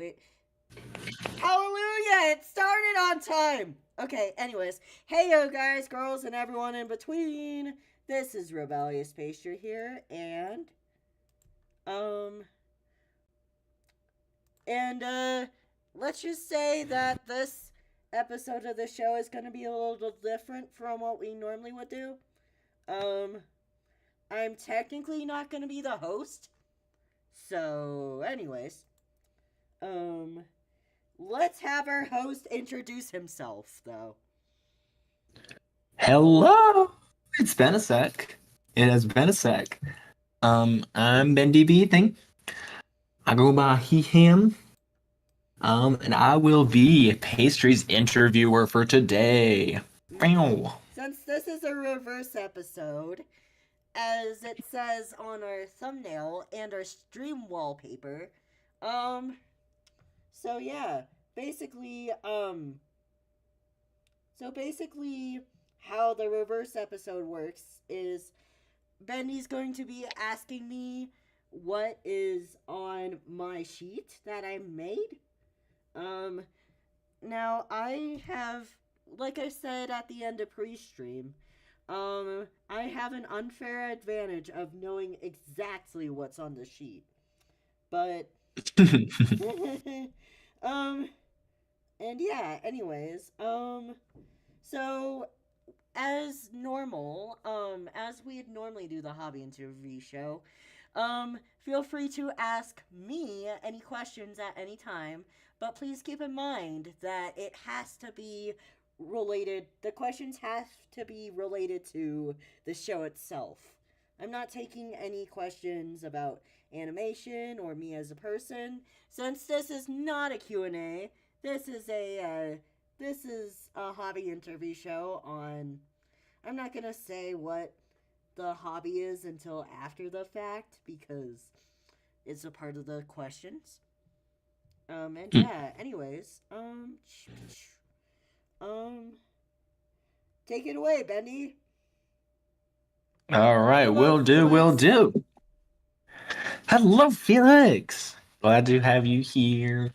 wait. Hallelujah! It started on time! Okay, anyways. Hey, yo, guys, girls, and everyone in between. This is Rebellious Pastry here, um, and let's just say that this episode of the show is going to be a little different from what we normally would do. Um, I'm technically not going to be the host. So, anyways, um, let's have our host introduce himself, though. Hello, it's been a sec. It has been a sec. I'm Ben DB thing. I go by he him. And I will be Pastry's interviewer for today. Meow. Since this is a reverse episode, as it says on our thumbnail and our stream wallpaper, um, so yeah, basically, how the reverse episode works is Bendy's going to be asking me what is on my sheet that I made. Um, Now I have, like I said at the end of pre-stream, I have an unfair advantage of knowing exactly what's on the sheet. But, um, and yeah, anyways, so as normal, as we'd normally do the hobby interview show, feel free to ask me any questions at any time, but please keep in mind that it has to be related, the questions have to be related to the show itself. I'm not taking any questions about animation or me as a person, since this is not a Q&A. This is a hobby interview show on, I'm not going to say what the hobby is until after the fact because it's a part of the questions. And yeah, anyways, um, take it away, Bendy. All right, Hello, will do, will Felix. do. Hello, Felix. Glad to have you here.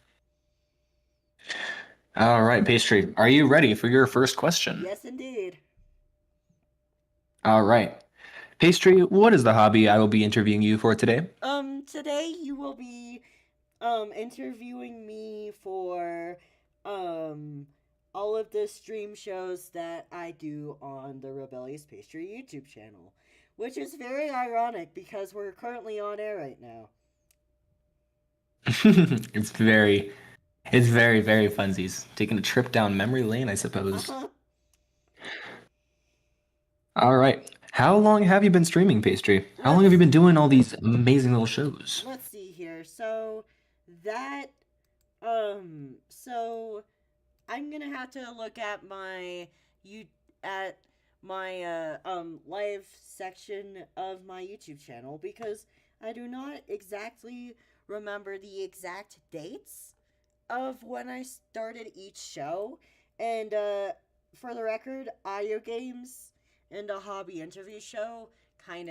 All right, Pastry, are you ready for your first question? Yes, indeed. All right. Pastry, what is the hobby I will be interviewing you for today? Today you will be, interviewing me for, um, all of the stream shows that I do on the Rebellious Pastry YouTube channel, which is very ironic because we're currently on air right now. it's very, it's very, very funsies. Taking a trip down memory lane, I suppose. All right. How long have you been streaming, Pastry? How long have you let's been doing all these amazing little shows? let's see here. That so I'm gonna have to look at you at my live section of my YouTube channel because I do not exactly remember the exact dates of when I started each show. And for the record, audio games and a hobby interview show kind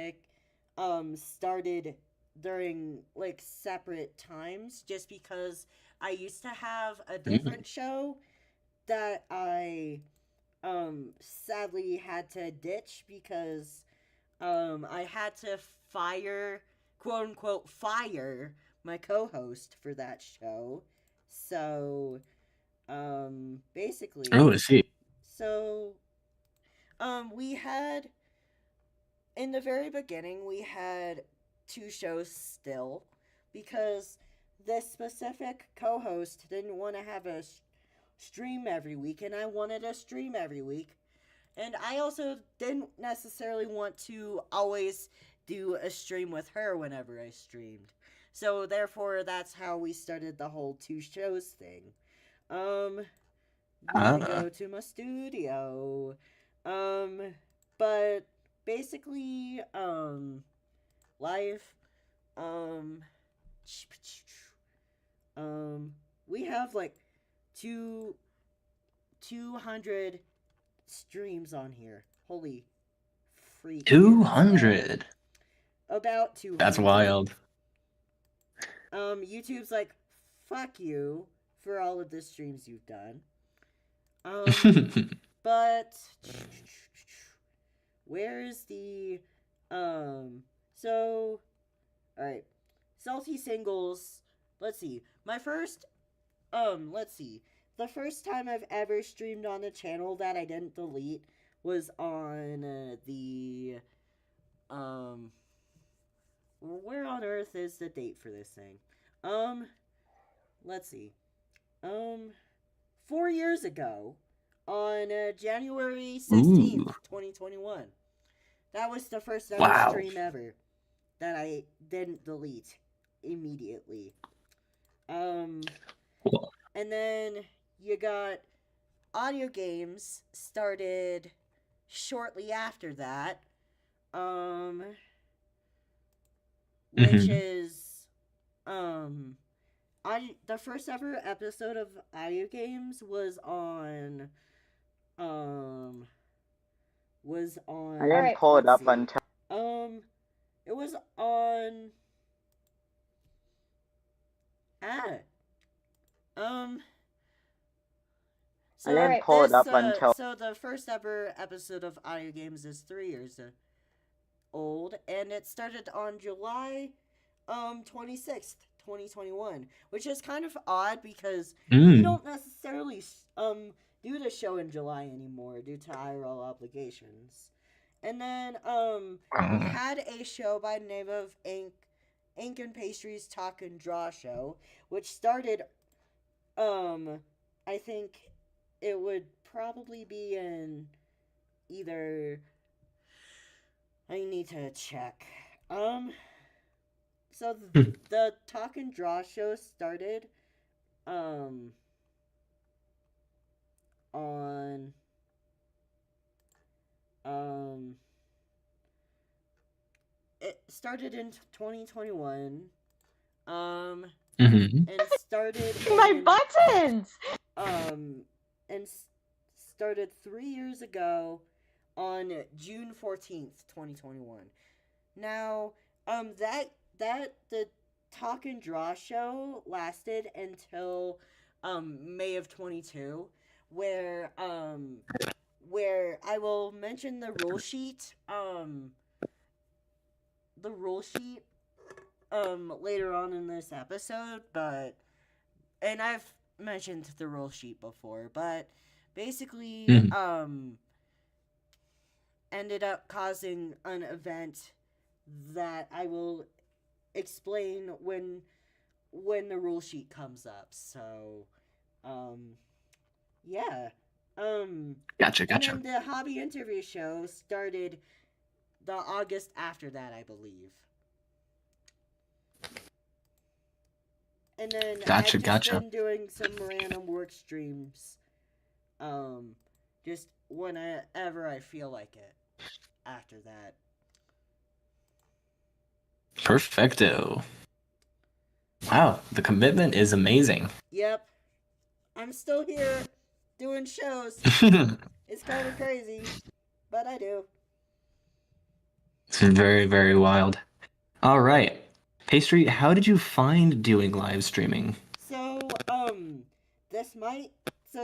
of started during like separate times just because I used to have a Mm. different show that I sadly had to ditch because I had to fire, quote unquote fire, my co-host for that show. So Oh, basically, I see. so we had, in the very beginning, we had two shows still because this specific co-host didn't want to have a stream every week, and I wanted a stream every week. And I also didn't necessarily want to always do a stream with her whenever I streamed. So therefore, that's how we started the whole two shows thing. Um, Need to Ah. go to my studio. Um, but basically, life, um, we have like two 200 streams on here. Holy freaking smokes. 200. About That's 200. wild. YouTube's like fuck you for all of the streams you've done. Um, but where's the so all right, salty singles. Let's see. My first let's see. The first time I've ever streamed on the channel that I didn't delete was on the um where on earth is the date for this thing? Um let's see. Um 4 years ago on January Ooh, 16th, 2021. That was the first ever wow. stream ever that I didn't delete immediately. Um Cool. and then you got audio games started shortly after that. Um which Hmm. is the first ever episode of audio games um was I on didn't pull it let's up see. until Um it was on ah um I so didn't pull it up until so the first ever episode of audio games is 3 years old, and it started on July 26th, 2021, which is kind of odd because we Mm. don't necessarily do the show in July anymore due to IRL obligations. And then we Oh. had a show by the name of Ink and Pastry's Talk and Draw Show, which started I think it would probably be in either I need to check. So the Talk and Draw show started um on um it started in 2021 um Hmm. and started my in buttons. um and started 3 years ago on June 14th, 2021. Now, that the Talk and Draw show lasted until May of 22, where I will mention the rule sheet later on in this episode, but and I've mentioned the rule sheet before, but basically Mm. ended up causing an event that I will explain when the rule sheet comes up. So, um, yeah. Um, Gotcha, and gotcha. then the hobby interview show started the August after that, I believe. And then I've Gotcha, just gotcha. been doing some random work streams, um, just whenever I feel like it. After that, Perfecto. Wow, the commitment is amazing. yep, I'm still here doing shows. It's kind of crazy, but I do. It's very, very wild. All right. Pastry, how did you find doing live streaming? So, this might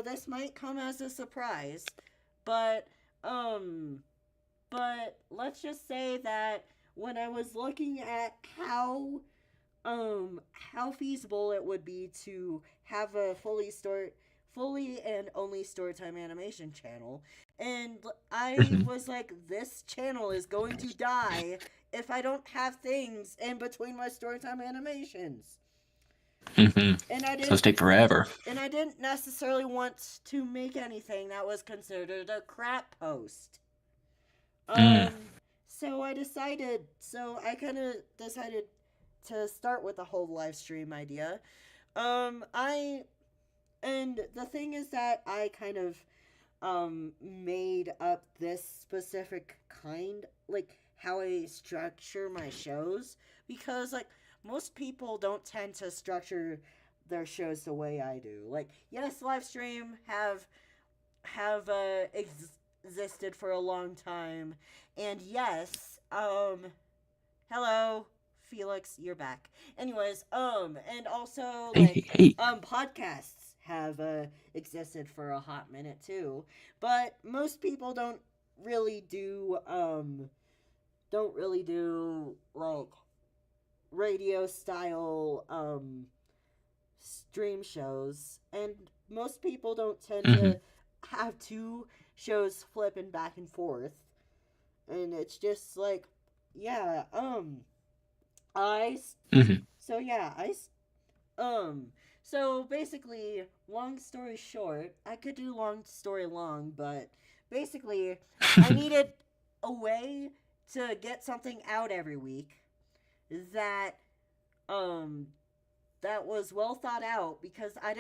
this might come as a surprise, but um, but let's just say that when I was looking at how feasible it would be to have a fully and only storytime animation channel, and I Mhm. was like, this channel is going to die if I don't have things in between my storytime animations. Mhm. And I Those didn't take forever. necessarily want to make anything that was considered a crap post. Mm. So I kind of decided to start with the whole live stream idea. I and the thing is that I kind of made up this specific kind, like how I structure my shows, because like most people don't tend to structure their shows the way I do. Like, yes, live stream have existed for a long time, and yes, hello, Felix, you're back. Anyways, and also Hey, hey, hey. podcasts have existed for a hot minute too, but most people really do don't really do like radio style stream shows, and most people don't tend Mm-hmm. to have two shows flipping back and forth, and it's just like, yeah, I Mm-hmm. so yeah, um so basically, long story short, I could do long story long, but basically I needed a way to get something out every week that um that was well thought out, because I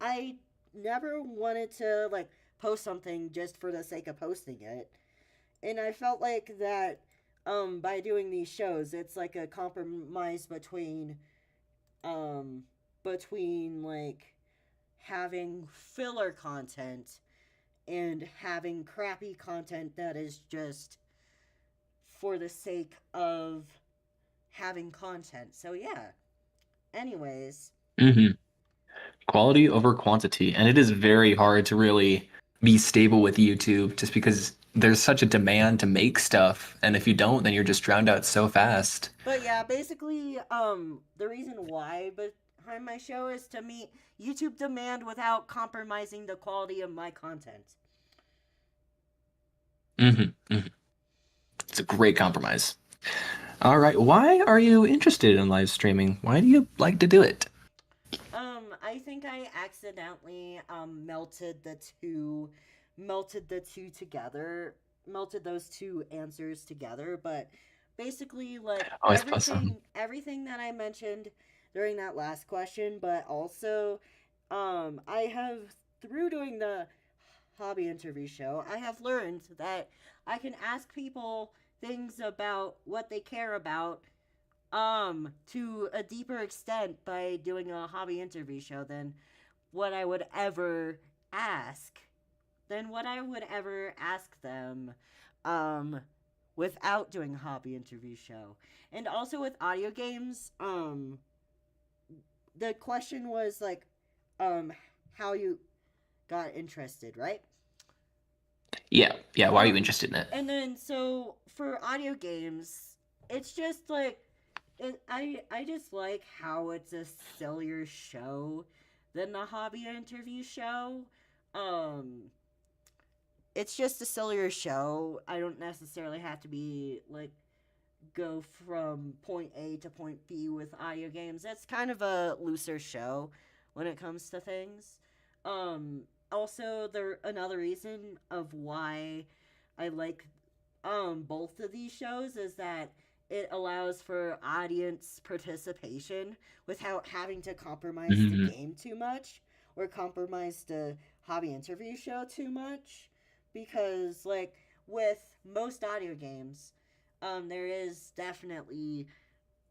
I never wanted to like post something just for the sake of posting it. And I felt like that by doing these shows, it's like a compromise um between like having filler content and having crappy content that is just for the sake of having content. So yeah. Anyways, Mm-hmm. Quality over quantity. And it is very hard to really be stable with YouTube just because there's such a demand to make stuff. And if you don't, then you're just drowned out so fast. but yeah, basically, the reason why behind my show is to meet YouTube demand without compromising the quality of my content. Mm-hmm. Mm-hmm. It's a great compromise. All right. Why are you interested in live streaming? Why do you like to do it? I think I accidentally melted the two together, melted those two answers together, but basically like Oh, it's awesome. everything that I mentioned during that last question, but also I have, through doing the hobby interview show, I have learned that I can ask people things about what they care about to a deeper extent by doing a hobby interview show than what I would ever ask what I would ever ask them um without doing a hobby interview show. And also with audio games, the question was like um how you got interested, right? Yeah. Yeah. Why are you Um interested in it? and then so for audio games, it's just like I just like how it's a sillier show than the hobby interview show. Um, it's just a sillier show. I don't necessarily have to be like go from point A to point B with audio games. That's kind of a looser show when it comes to things. Um, Also, there another reason of why I like both of these shows is that it allows for audience participation without having to compromise the Mm-hmm. game too much or compromise the hobby interview show too much, because like with most audio games, there is definitely,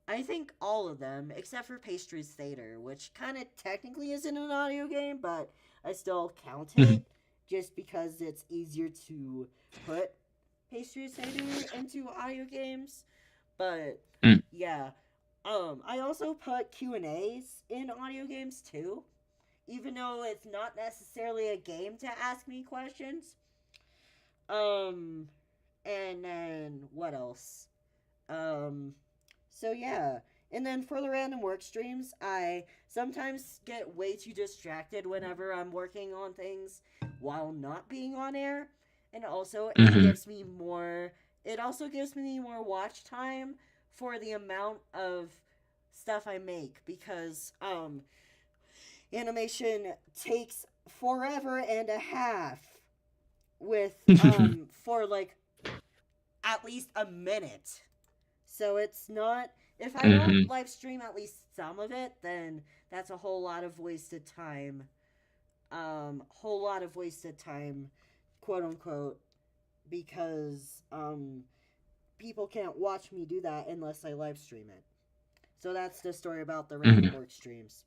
I think all of them except for Pastry's Theater, which kind of technically isn't an audio game, but I still count Mm-hmm. it just because it's easier to put Pastry's Theater into audio games. But Mm. yeah, I also put Q&As in audio games too, even though it's not necessarily a game to ask me questions. Um, and then what else? Um, so yeah. And then for the random work streams, I sometimes get way too distracted whenever I'm working on things while not being on air. And also Mm-hmm. it also gives me more watch time for the amount of stuff I make, because animation takes forever and a half with for like at least a minute. So it's not, if I don't Mm-hmm. live stream at least some of it, then that's a whole lot of wasted time. Whole lot of wasted time, quote unquote, because people can't watch me do that unless I live stream it. So that's the story about the random Mm-hmm. work streams.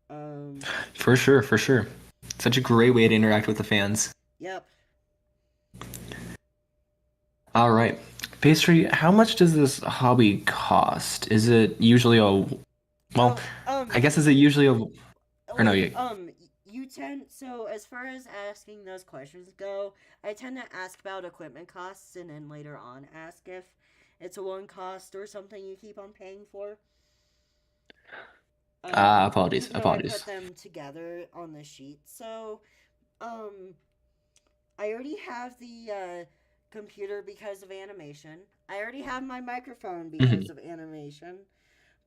Um, For sure. For sure. Such a great way to interact with the fans. yep. All right. Pastry, how much does this hobby cost? Is it usually well, Oh, I guess is it usually or no, like yeah. you tend, so as far as asking those questions go, I tend to ask about equipment costs and then later on ask if it's a one cost or something you keep on paying for. Apologies, Even though I put apologies. them together on the sheet. So, um, I already have the computer because of animation. I already have my microphone because Hmm. of animation.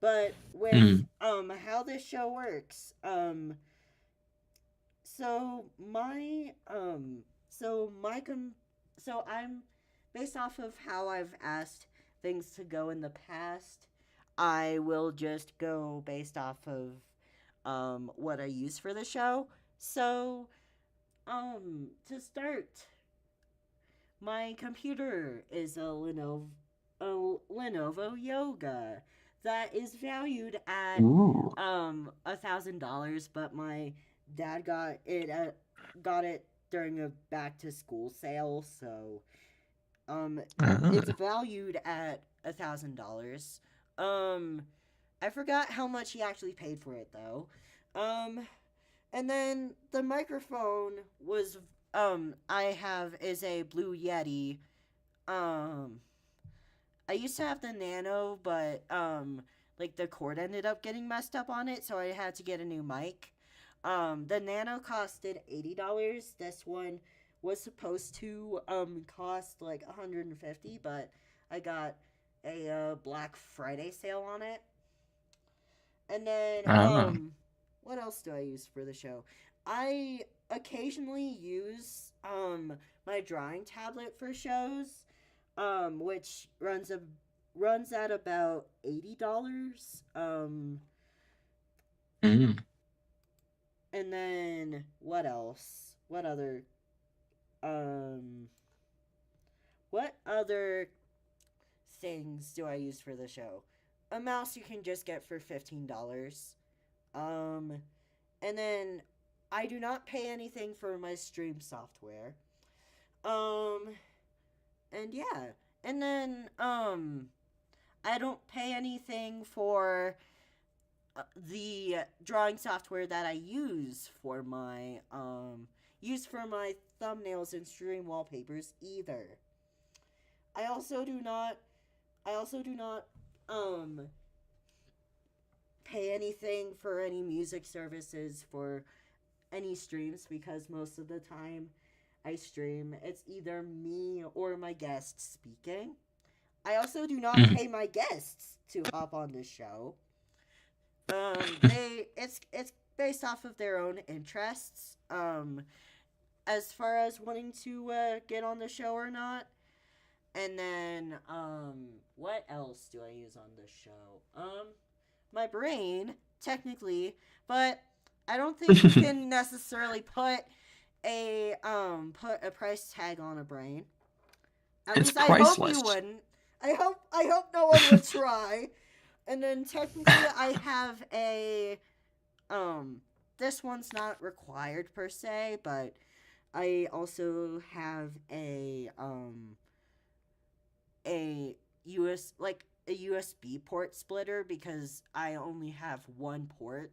But with Hmm. how this show works, so my so my so I'm based off of how I've asked things to go in the past. I will just go based off of what I use for the show. So to start, my computer is a Lenovo Yoga that is valued at Ooh. $1,000, but my dad got it during a back to school sale, so um it's Ah. valued at $1,000. Um I forgot how much he actually paid for it though. Um and then the microphone was I have is a Blue Yeti. Um I used to have the Nano, but like the cord ended up getting messed up on it, so I had to get a new mic. The Nano costed $80. This one was supposed to cost like 150, but I got a Black Friday sale on it. And then Ah. what else do I use for the show? I occasionally use my drawing tablet for shows, which runs at about $80. Mm. And then what else? Um what other things do I use for the show? A mouse you can just get for $15. Um and then I do not pay anything for my stream software. Um and yeah. And then I don't pay anything for the drawing software that I use for my thumbnails and stream wallpapers either. I also do not I also do not um pay anything for any music services for any streams because most of the time I stream it's either me or my guest speaking. I also do not Mhm. pay my guests to hop on this show. It's based off of their own interests. As far as wanting to get on the show or not. And then what else do I use on this show? My brain technically, but I don't think you can necessarily put a price tag on a brain. At It's least I hope you priceless. wouldn't. I hope no one would try. And then technically I have a this one's not required per se, but I also have a USB port splitter because I only have one port.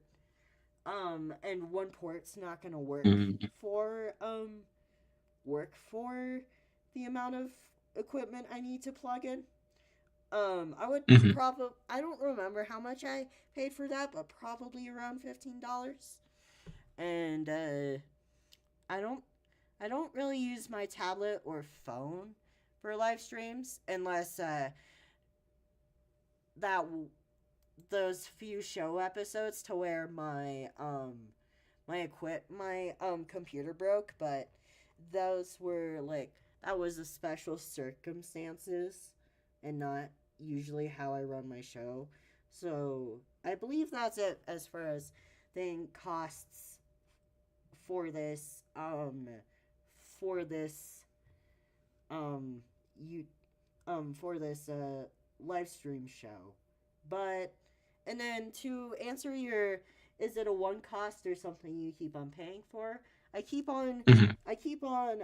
And one port's not gonna Mm. for work for the amount of equipment I need to plug in. I would Mhm. probably I don't remember how much I paid for that, but probably around $15. And I don't I don't really use my tablet or phone for live streams unless that those few show episodes to where my computer broke, but those were like that was a special circumstances and not usually how I run my show. So I believe that's it as far as thing costs for this for this um you for this live stream show. But and then to answer your is it a one cost or something you keep on paying for? I keep on Mhm. I keep on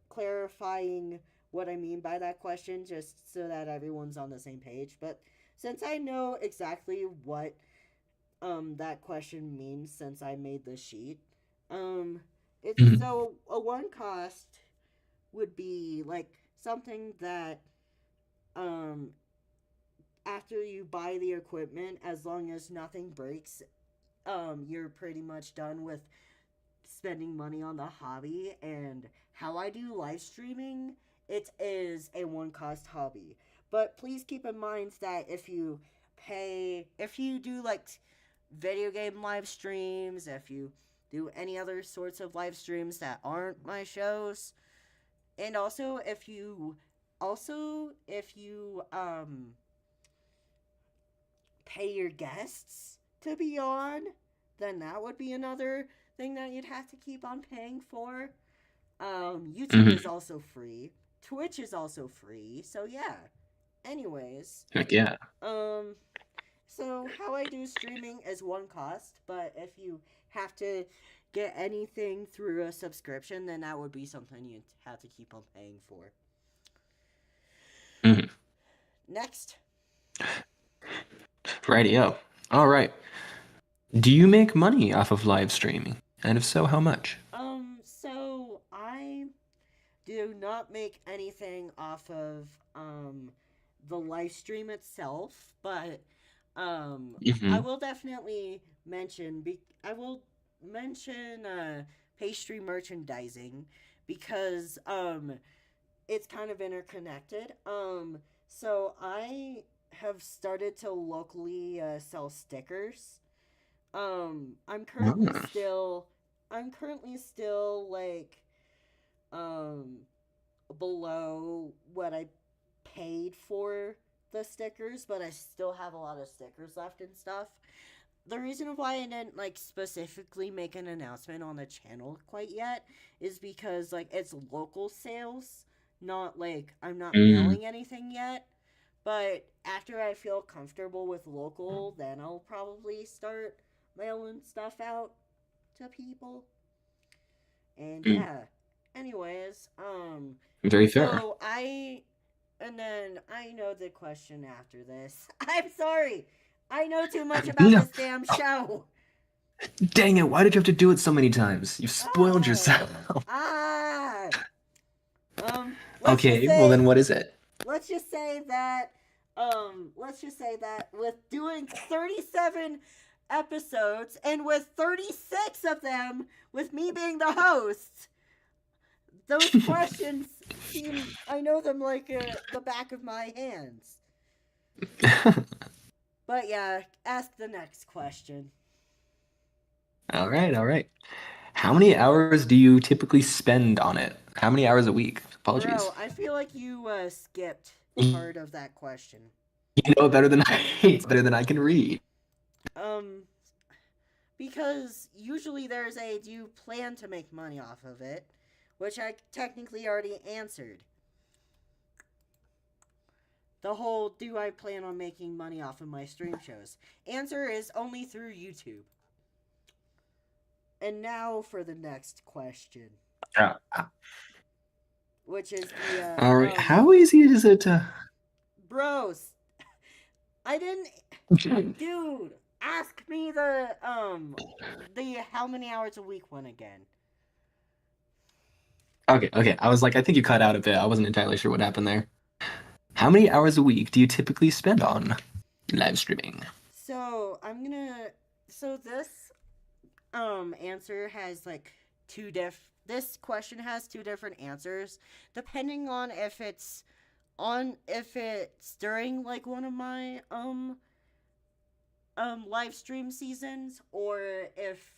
clarifying what I mean by that question, just so that everyone's on the same page. But since I know exactly what that question means, since I made the sheet, um, it's Mhm. so a one cost would be like something that um after you buy the equipment, as long as nothing breaks, you're pretty much done with spending money on the hobby. And how I do live streaming, it is a one cost hobby. But please keep in mind that if you do like video game live streams, if you do any other sorts of live streams that aren't my shows, and also if you pay your guests to be on, then that would be another thing that you'd have to keep on paying for. YouTube is Mhm. also free. Twitch is also free. So yeah. Anyways, Heck yeah. um, so how I do streaming is one cost, but if you have to get anything through a subscription, then that would be something you'd have to keep on paying for. Mhm. Next. Rightio. All right. Do you make money off of live streaming? And if so, how much? So I do not make anything off of the live stream itself, but I Mm-hmm. will definitely I will mention pastry merchandising because it's kind of interconnected. So I have started to locally sell stickers. Um, I'm currently Ah. still I'm currently still like um below what I paid for the stickers, but I still have a lot of stickers left and stuff. The reason why I didn't like specifically make an announcement on the channel quite yet is because like it's local sales, not like I'm not Mm. mailing anything yet. But after I feel comfortable with local, then I'll probably start mailing stuff out to people. And Mm. yeah. Anyways, Very fair. so I and then I know the question after this. I'm sorry. I know too much about No. this damn show. Dang it, why did you have to do it so many times? You've spoiled Ah. yourself. Ah. Let's just Okay, well then say what is it? let's just say that with doing 37 episodes and with 36 of them with me being the host, those questions seem I know them like the back of my hands. But yeah, ask the next question. All right, all right. How many hours do you typically spend on it? How many hours a week? Apologies. Bro, I feel like you skipped You part of that question. know it better than I it's better than I can read. Um, because usually there's a do you plan to make money off of it, which I technically already answered. The whole do I plan on making money off of my stream shows? Answer is only through YouTube. And now for the next question, Yeah. which is the All right. How easy is it to bros. I didn't dude, ask me the how many hours a week one again. Okay, okay. I was like, I think you cut out a bit. I wasn't entirely sure what happened there. How many hours a week do you typically spend on live streaming? So I'm gonna. So this answer has like two diff. This question has two different answers depending on if it's during like one of my live stream seasons or if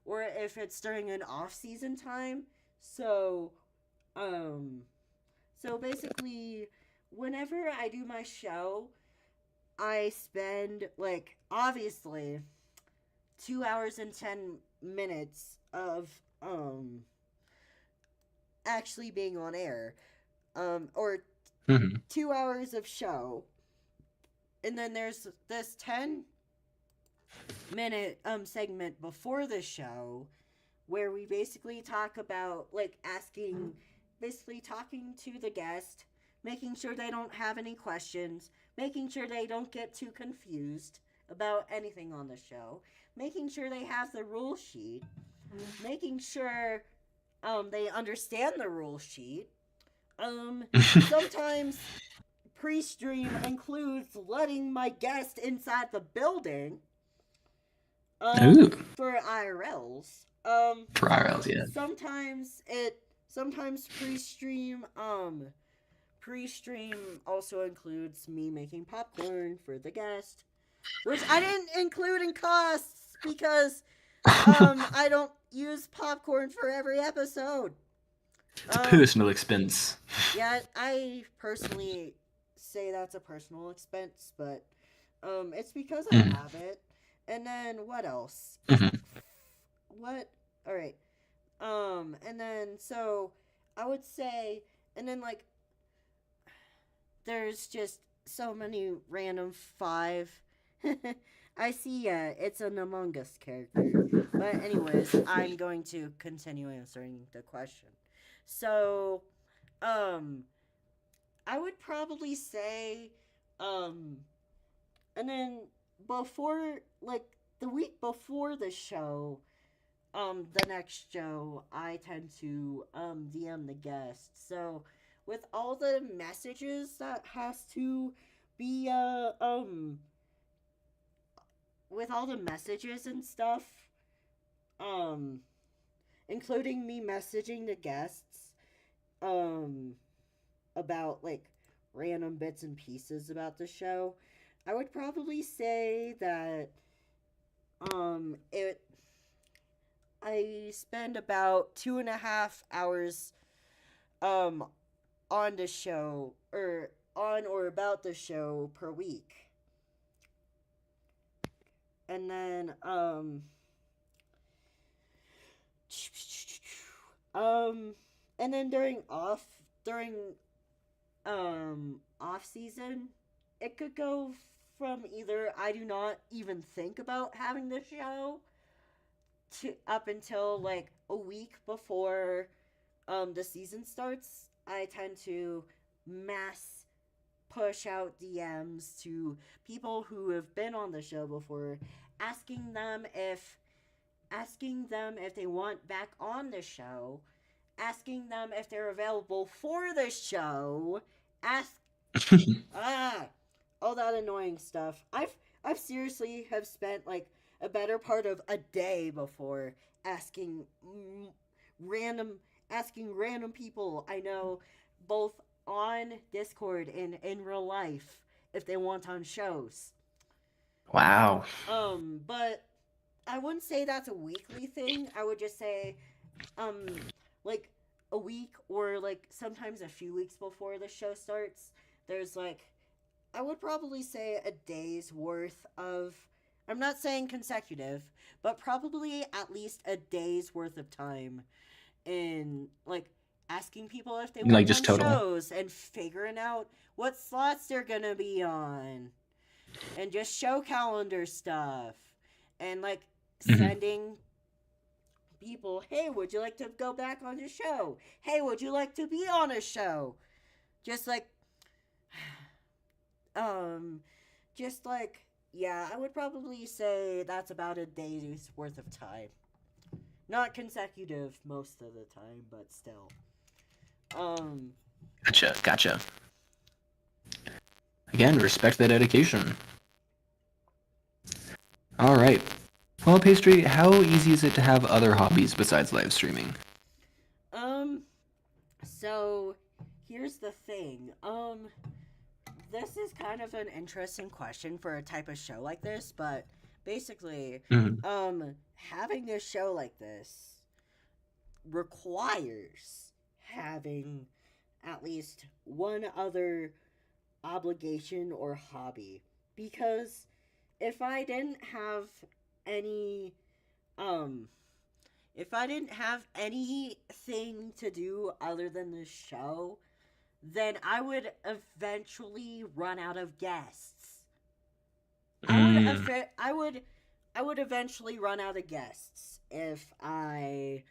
it's during an off season time. So um so basically whenever I do my show, I spend like obviously 2 hours and 10 minutes of actually being on air, or Hmm. 2 hours of show, and then there's this 10 minute segment before the show where we basically talk about like asking basically talking to the guest, making sure they don't have any questions, making sure they don't get too confused about anything on the show, making sure they have the rule sheet, making sure they understand the rule sheet. Sometimes pre-stream includes letting my guest inside the building Ooh, for IRLs. for IRLs, yeah. Sometimes pre-stream also includes me making popcorn for the guest, which I didn't include in costs because I don't use popcorn for every episode. It's a personal expense. Yeah, I personally say that's a personal expense, but it's because I Mhm. have it. And then what else? Mhm. What? All right. And then so I would say, and then like there's just so many random five. I see. It's an Among Us character. But anyways, I'm going to continue answering the question. So, um, I would probably say, um, and then before, like the week before the show, the next show, I tend to DM the guest. So with all the messages that has to be with all the messages and stuff, um including me messaging the guests um about like random bits and pieces about the show, I would probably say that it I spend about 2.5 hours um on the show or on or about the show per week. And then um and then during off season, it could go from either I do not even think about having the show to up until like a week before the season starts. I tend to mass push out DMs to people who have been on the show before, asking them if they want back on the show, asking them if they're available for the show, ask ah all that annoying stuff. I've seriously have spent like a better part of a day before asking random asking random people I know both on Discord and in real life if they want on shows. Wow. But I wouldn't say that's a weekly thing. I would just say like a week or like sometimes a few weeks before the show starts, there's like I would probably say a day's worth of I'm not saying consecutive, but probably at least a day's worth of time in like asking people if they Like want just on total. shows and figuring out what slots they're gonna be on and just show calendar stuff and like Mhm. sending people, hey, would you like to go back on the show? Hey, would you like to be on a show? Just like um just like yeah, I would probably say that's about a day's worth of time. Not consecutive most of the time, but still. Um Gotcha. Gotcha. Again, respect that dedication. All right. Well, Pastry, how easy is it to have other hobbies besides live streaming? um so here's the thing. This is kind of an interesting question for a type of show like this, but basically, Mhm. having this show like this requires having at least one other obligation or hobby. Because if I didn't have any, um, if I didn't have anything to do other than this show, then I would eventually run out of guests. I would Mm. I would I would eventually run out of guests if I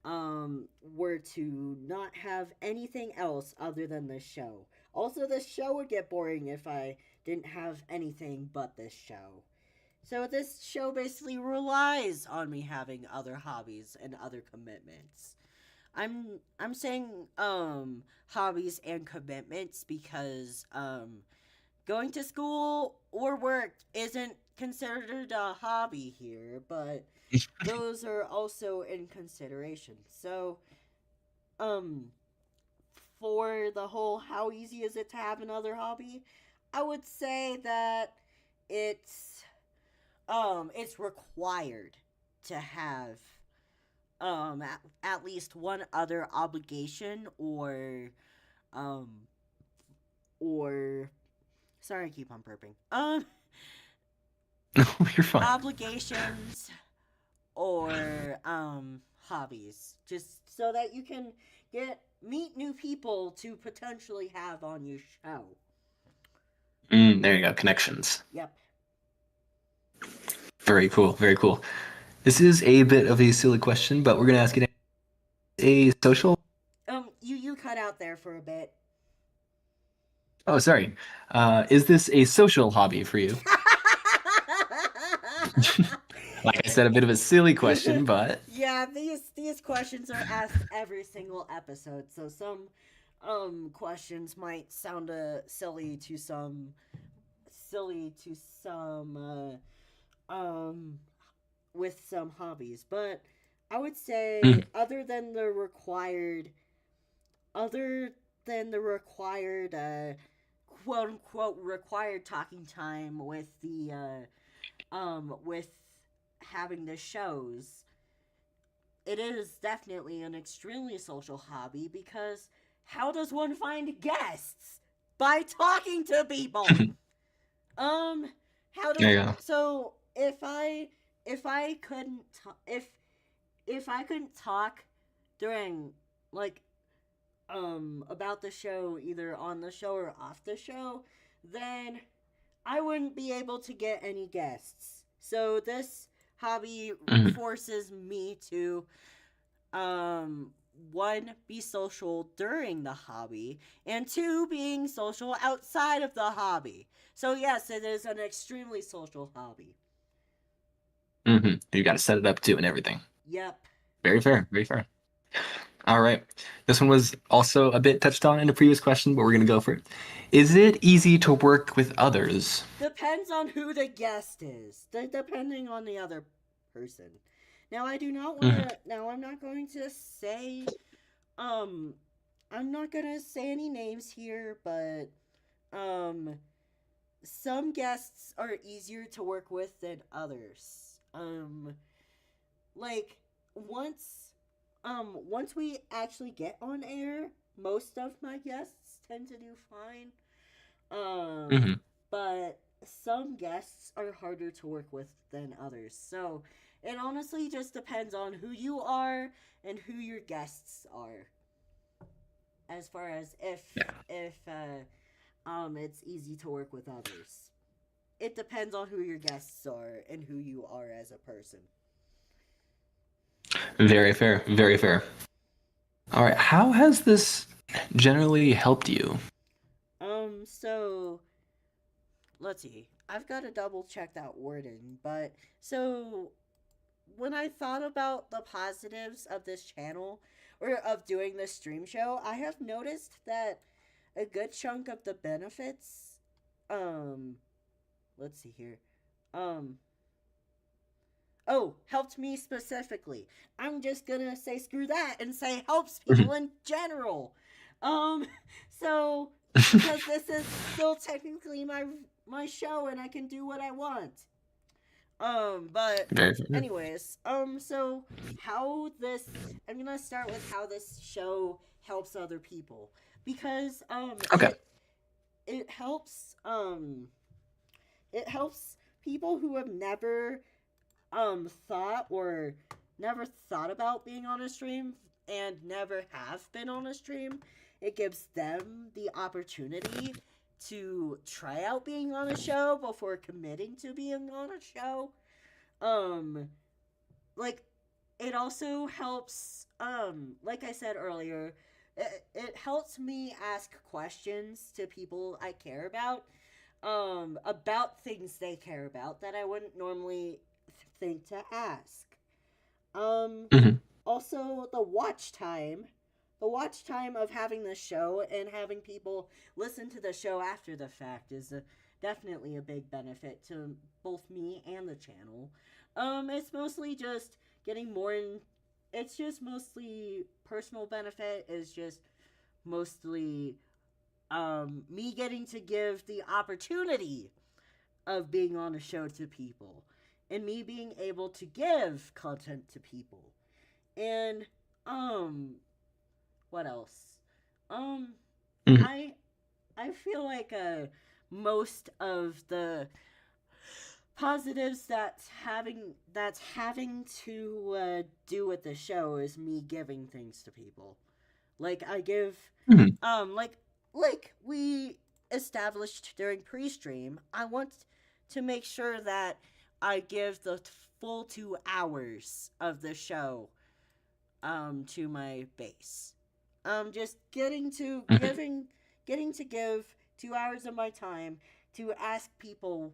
were to not have anything else other than this show. Also, this show would get boring if I didn't have anything but this show. So this show basically relies on me having other hobbies and other commitments. I'm saying hobbies and commitments because going to school or work isn't considered a hobby here, but those are also in consideration. So, um, for the whole how easy is it to have another hobby, I would say that it's it's required to have at least one other obligation um or sorry I keep on burping. No, you're fine. Obligations or hobbies, just so that you can meet new people to potentially have on your show. There you go. Connections. Yep. Very cool. Very cool. This is a bit of a silly question, but we're gonna ask it. A social. You cut out there for a bit. Oh, sorry. Is this a social hobby for you? Like I said, a bit of a silly question, but Yeah, these questions are asked every single episode, so some questions might sound silly to some with some hobbies, but I would say mm, other than the required quote unquote required talking time with the with having the shows, it is definitely an extremely social hobby because how does one find guests? By talking to people. Um, how there does you go. so if I couldn't if I couldn't talk during like about the show either on the show or off the show, then I wouldn't be able to get any guests. So this hobby Mhm. forces me to um one be social during the hobby and two being social outside of the hobby. So yes, it is an extremely social hobby. You got to set it up too and everything. Yep. Very fair. Very fair. All right. This one was also a bit touched on in a previous question, but we're gonna go for it. Is it easy to work with others? Depends on who the guest is. Depending on the other person. Now I do not want Mhm. to. Now I'm not going to say. Um, I'm not gonna say any names here, but um, some guests are easier to work with than others. Like once, once we actually get on air, most of my guests tend to do fine. Um, Mhm. but some guests are harder to work with than others. So it honestly just depends on who you are and who your guests are. As far as Yeah. if it's easy to work with others. It depends on who your guests are and who you are as a person. Very fair. Very fair. All right. How has this generally helped you? So let's see. I've got to double check that wording, but so when I thought about the positives of this channel or of doing this stream show, I have noticed that a good chunk of the benefits, um, let's see here, um, oh, helped me specifically. I'm just gonna say screw that and say helps people in general. Um, so because this is still technically my show and I can do what I want. But Very fair. anyways, so how this I'm gonna start with how this show helps other people because Okay. it helps it helps people who have never thought about being on a stream and never have been on a stream. It gives them the opportunity to try out being on a show before committing to being on a show. Um, like it also helps, like I said earlier, it helps me ask questions to people I care about things they care about that I wouldn't normally think to ask. Um, Hmm. Also, the watch time of having the show and having people listen to the show after the fact is definitely a big benefit to both me and the channel. It's mostly just getting more in. It's just mostly personal benefit. Is just mostly me getting to give the opportunity of being on a show to people and me being able to give content to people. And um what else? Um Hmm. I I feel like most of the positives that's having to do with the show is me giving things to people. Like I give Hmm. um like like we established during pre-stream, I want to make sure that I give the full 2 hours of the show to my base. Just Hmm. getting to give 2 hours of my time to ask people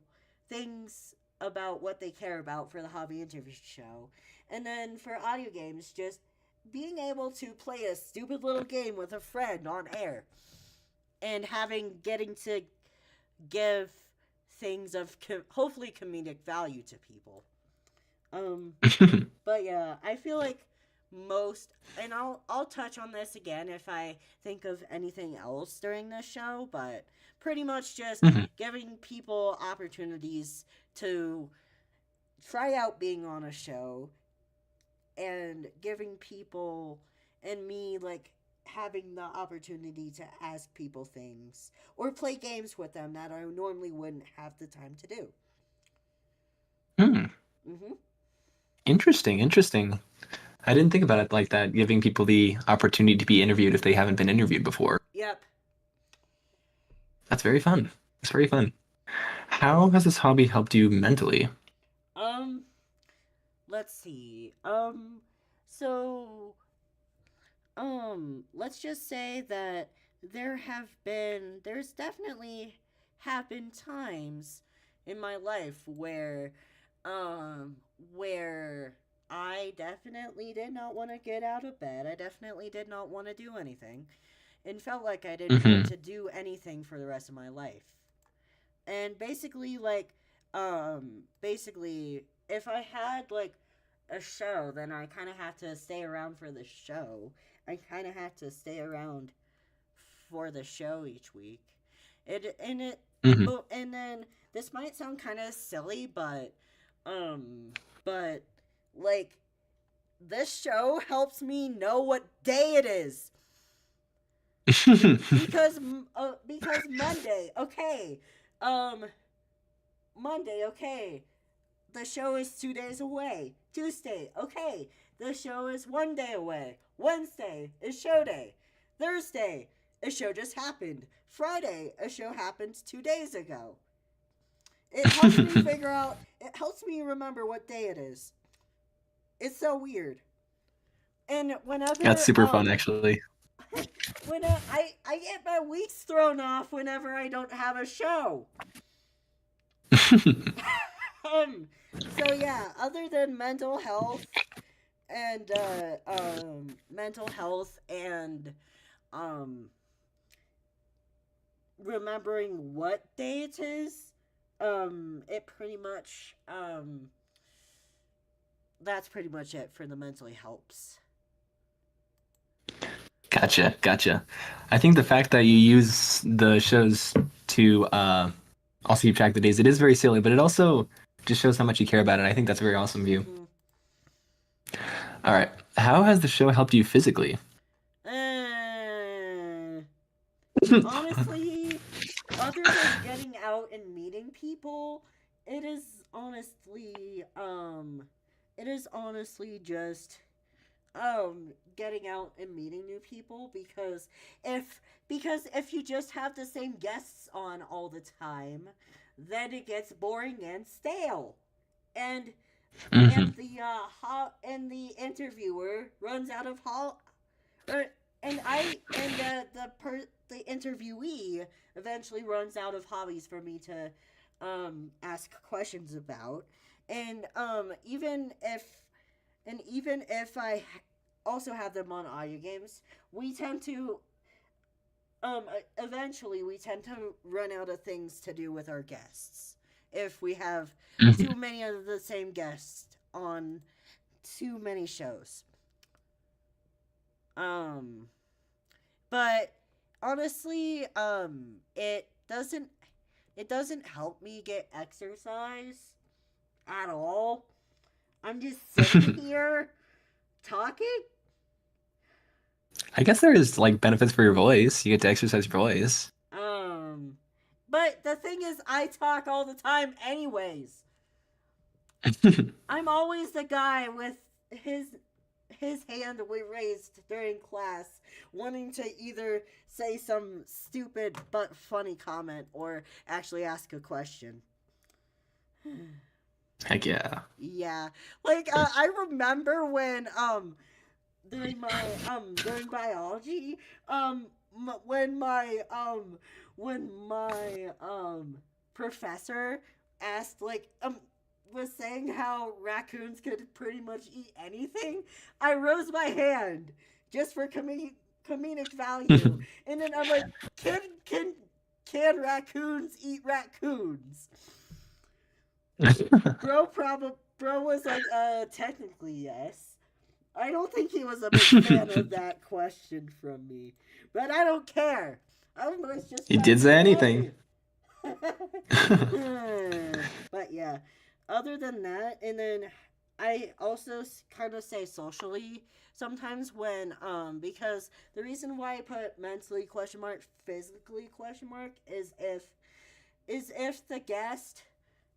things about what they care about for the hobby interview show. And then for audio games, just being able to play a stupid little game with a friend on air and getting to give things of hopefully comedic value to people. Um but yeah, I feel like most, and I'll touch on this again if I think of anything else during this show, but pretty much just Hmm. giving people opportunities to try out being on a show and giving people and me like having the opportunity to ask people things or play games with them that I normally wouldn't have the time to do. Hmm. Mhm. Interesting, interesting. I didn't think about it like that, giving people the opportunity to be interviewed if they haven't been interviewed before. Yep. That's very fun. It's very fun. How has this hobby helped you mentally? Um let's see. So let's just say that there's definitely have been times in my life um where I definitely did not want to get out of bed. I definitely did not want to do anything and felt like I didn't want Hmm. to do anything for the rest of my life. And basically if I had like a show, then I kind of have to stay around for the show. I kind of have to stay around for the show each week. It and it Hmm. but and then this might sound kind of silly, um but like this show helps me know what day it is because Monday, okay. Um Monday, okay. The show is 2 days away. Tuesday, okay. The show is 1 day away. Wednesday is show day. Thursday, a show just happened. Friday, a show happened 2 days ago. It helps me remember what day it is. It's so weird. And That's super fun, actually. when I get my weeks thrown off whenever I don't have a show. So yeah, other than mental health and um remembering what day it is, it pretty much that's pretty much it for the mentally helps. Gotcha, gotcha. I think the fact that you use the shows to also keep track of the days, it is very silly, but it also just shows how much you care about it. I think that's very awesome of you. Mm-hmm. All right. How has the show helped you physically? Uh, Honestly, other than getting out and meeting people, it is honestly it is honestly just getting out and meeting new people because if you just have the same guests on all the time, then it gets boring and stale. And Hmm. and the interviewer runs out of or, the interviewee eventually runs out of hobbies for me to ask questions about, and even if I also have them on audio games, we tend to eventually we tend to run out of things to do with our guests if we have Hmm. too many of the same guests on too many shows. Um, but honestly, it doesn't help me get exercise at all. I'm just sitting here talking. I guess there is like benefits for your voice. You get to exercise your voice. Um, but the thing is, I talk all the time, anyways. I'm always the guy with his hand raised during class, wanting to either say some stupid but funny comment or actually ask a question. Heck yeah. Yeah, like I remember when during biology when my professor asked was saying how raccoons could pretty much eat anything. I rose my hand just for comedic value, and then I'm like, can raccoons eat raccoons? Bro was like, technically yes. I don't think he was a big fan of that question from me, but I don't care. I was just He trying did to be say funny. anything. But yeah, other than that, and then I also kind of say socially sometimes when because the reason why I put mentally question mark physically question mark is if the guest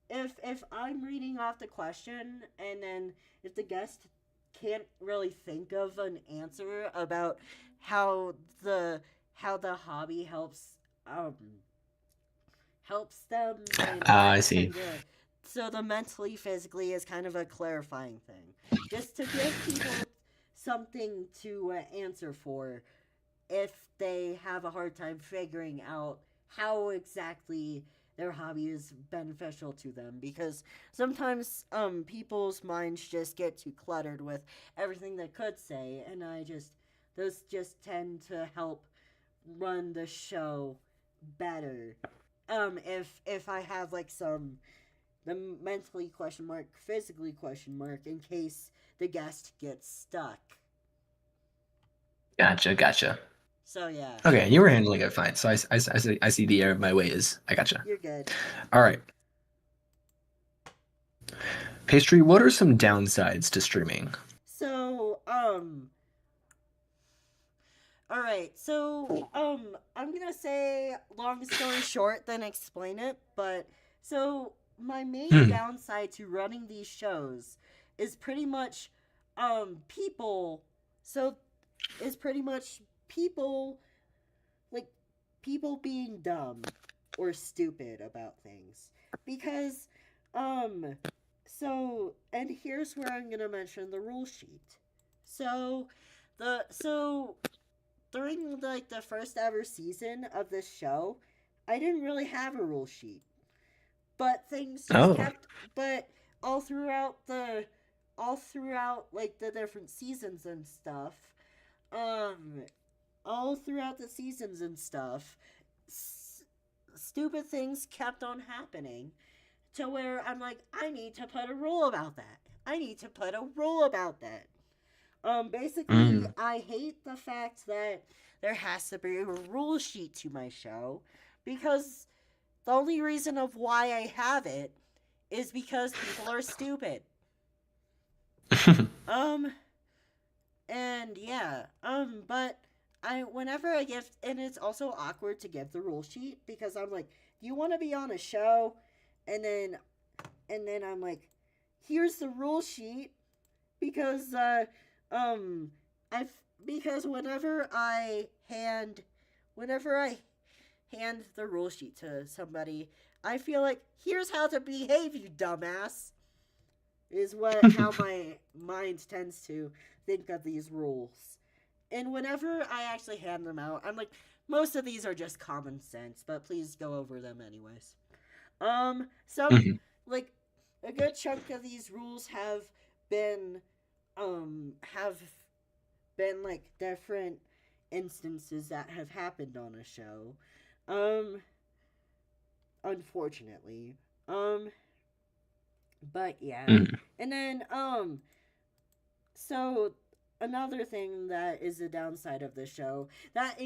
if I'm reading off the question and then if the guest can't really think of an answer about how the how the hobby um helps them and Ah, I what see. can do it. So the mentally physically is kind of a clarifying thing. Just to give people something to answer for if they have a hard time figuring out how exactly their hobby is beneficial to them because sometimes people's minds just get too cluttered with everything they could say and I just those just tend to help run the show better if I have like some the mentally question mark physically question mark in case the guest gets stuck. Gotcha, gotcha. So yeah, Okay, you were handling it fine. So I see the error of my ways. I gotcha. you're good. All right. Pastry, what are some downsides to streaming? So, all right. So, I'm gonna say long story short, then explain it. But so my main Hmm. downside to running these shows is pretty much, people. So, is pretty much people like people being dumb or stupid about things because, um, and here's where I'm gonna mention the rule sheet. So, so during like the first ever season of this show, I didn't really have a rule sheet, but things just Oh. kept. But all throughout the, all throughout like the different seasons and stuff, um, all throughout the seasons and stuff, s- stupid things kept on happening to where I'm like, I need to put a rule about that. I need to put a rule about that. Basically, Mm. I hate the fact that there has to be a rule sheet to my show because the only reason of why I have it is because people are stupid. Um, and yeah, but whenever I give, and it's also awkward to give the rule sheet because I'm like, do you want to be on a show? And then, I'm like, here's the rule sheet because um I because whenever I hand the rule sheet to somebody, I feel like here's how to behave, you dumbass. is what how my mind tends to think of these rules. And whenever I actually hand them out, I'm like, most of these are just common sense, but please go over them anyways. Some Mhm. like a good chunk of these rules been have been like different instances that have happened on a show. Um, Unfortunately. Um, but yeah. Mhm. And then so another thing that is a downside of the show that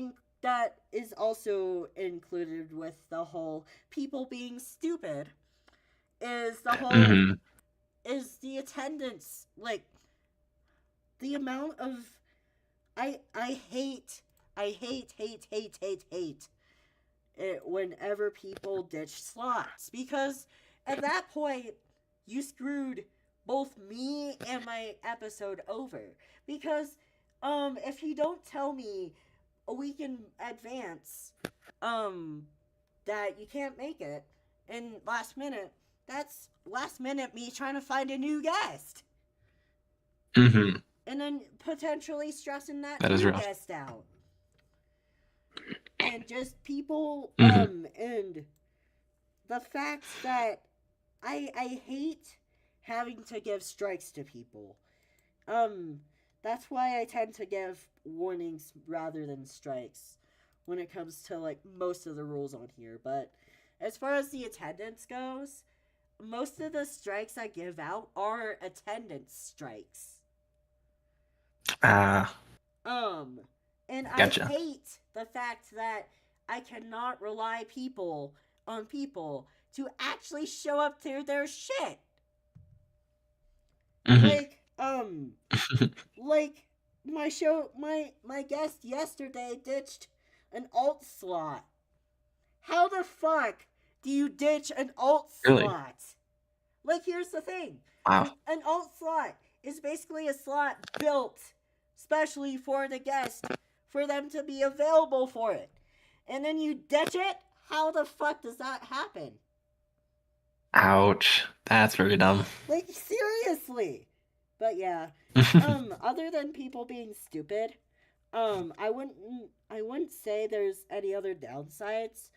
is also included with the whole people being stupid is the whole Mhm. is the attendance, like the amount of I hate hate it whenever people ditch slots, because at that point you screwed both me and my episode over, because if you don't tell me a week in advance um that you can't make it in last minute, that's last minute me trying to find a new guest, Mhm. and then potentially stressing that That is new rough. guest out, and just people Mhm. and the fact that I hate having to give strikes to people. Um that's why I tend to give warnings rather than strikes when it comes to like most of the rules on here. But as far as the attendance goes, most of the strikes I give out are attendance strikes. Ah, Um and I gotcha. hate the fact that I cannot rely people on people to actually show up to their shit. Mhm. Like, like my guest yesterday ditched an alt slot. How the fuck do you ditch an alt Really? slot? Like, here's the thing. Wow. An alt slot is basically a slot built specially for the guest for them to be available for it. And then you ditch it? How the fuck does that happen? Ouch. That's very dumb. Like, seriously. But yeah, other than people being stupid, I wouldn't say there's any other downsides.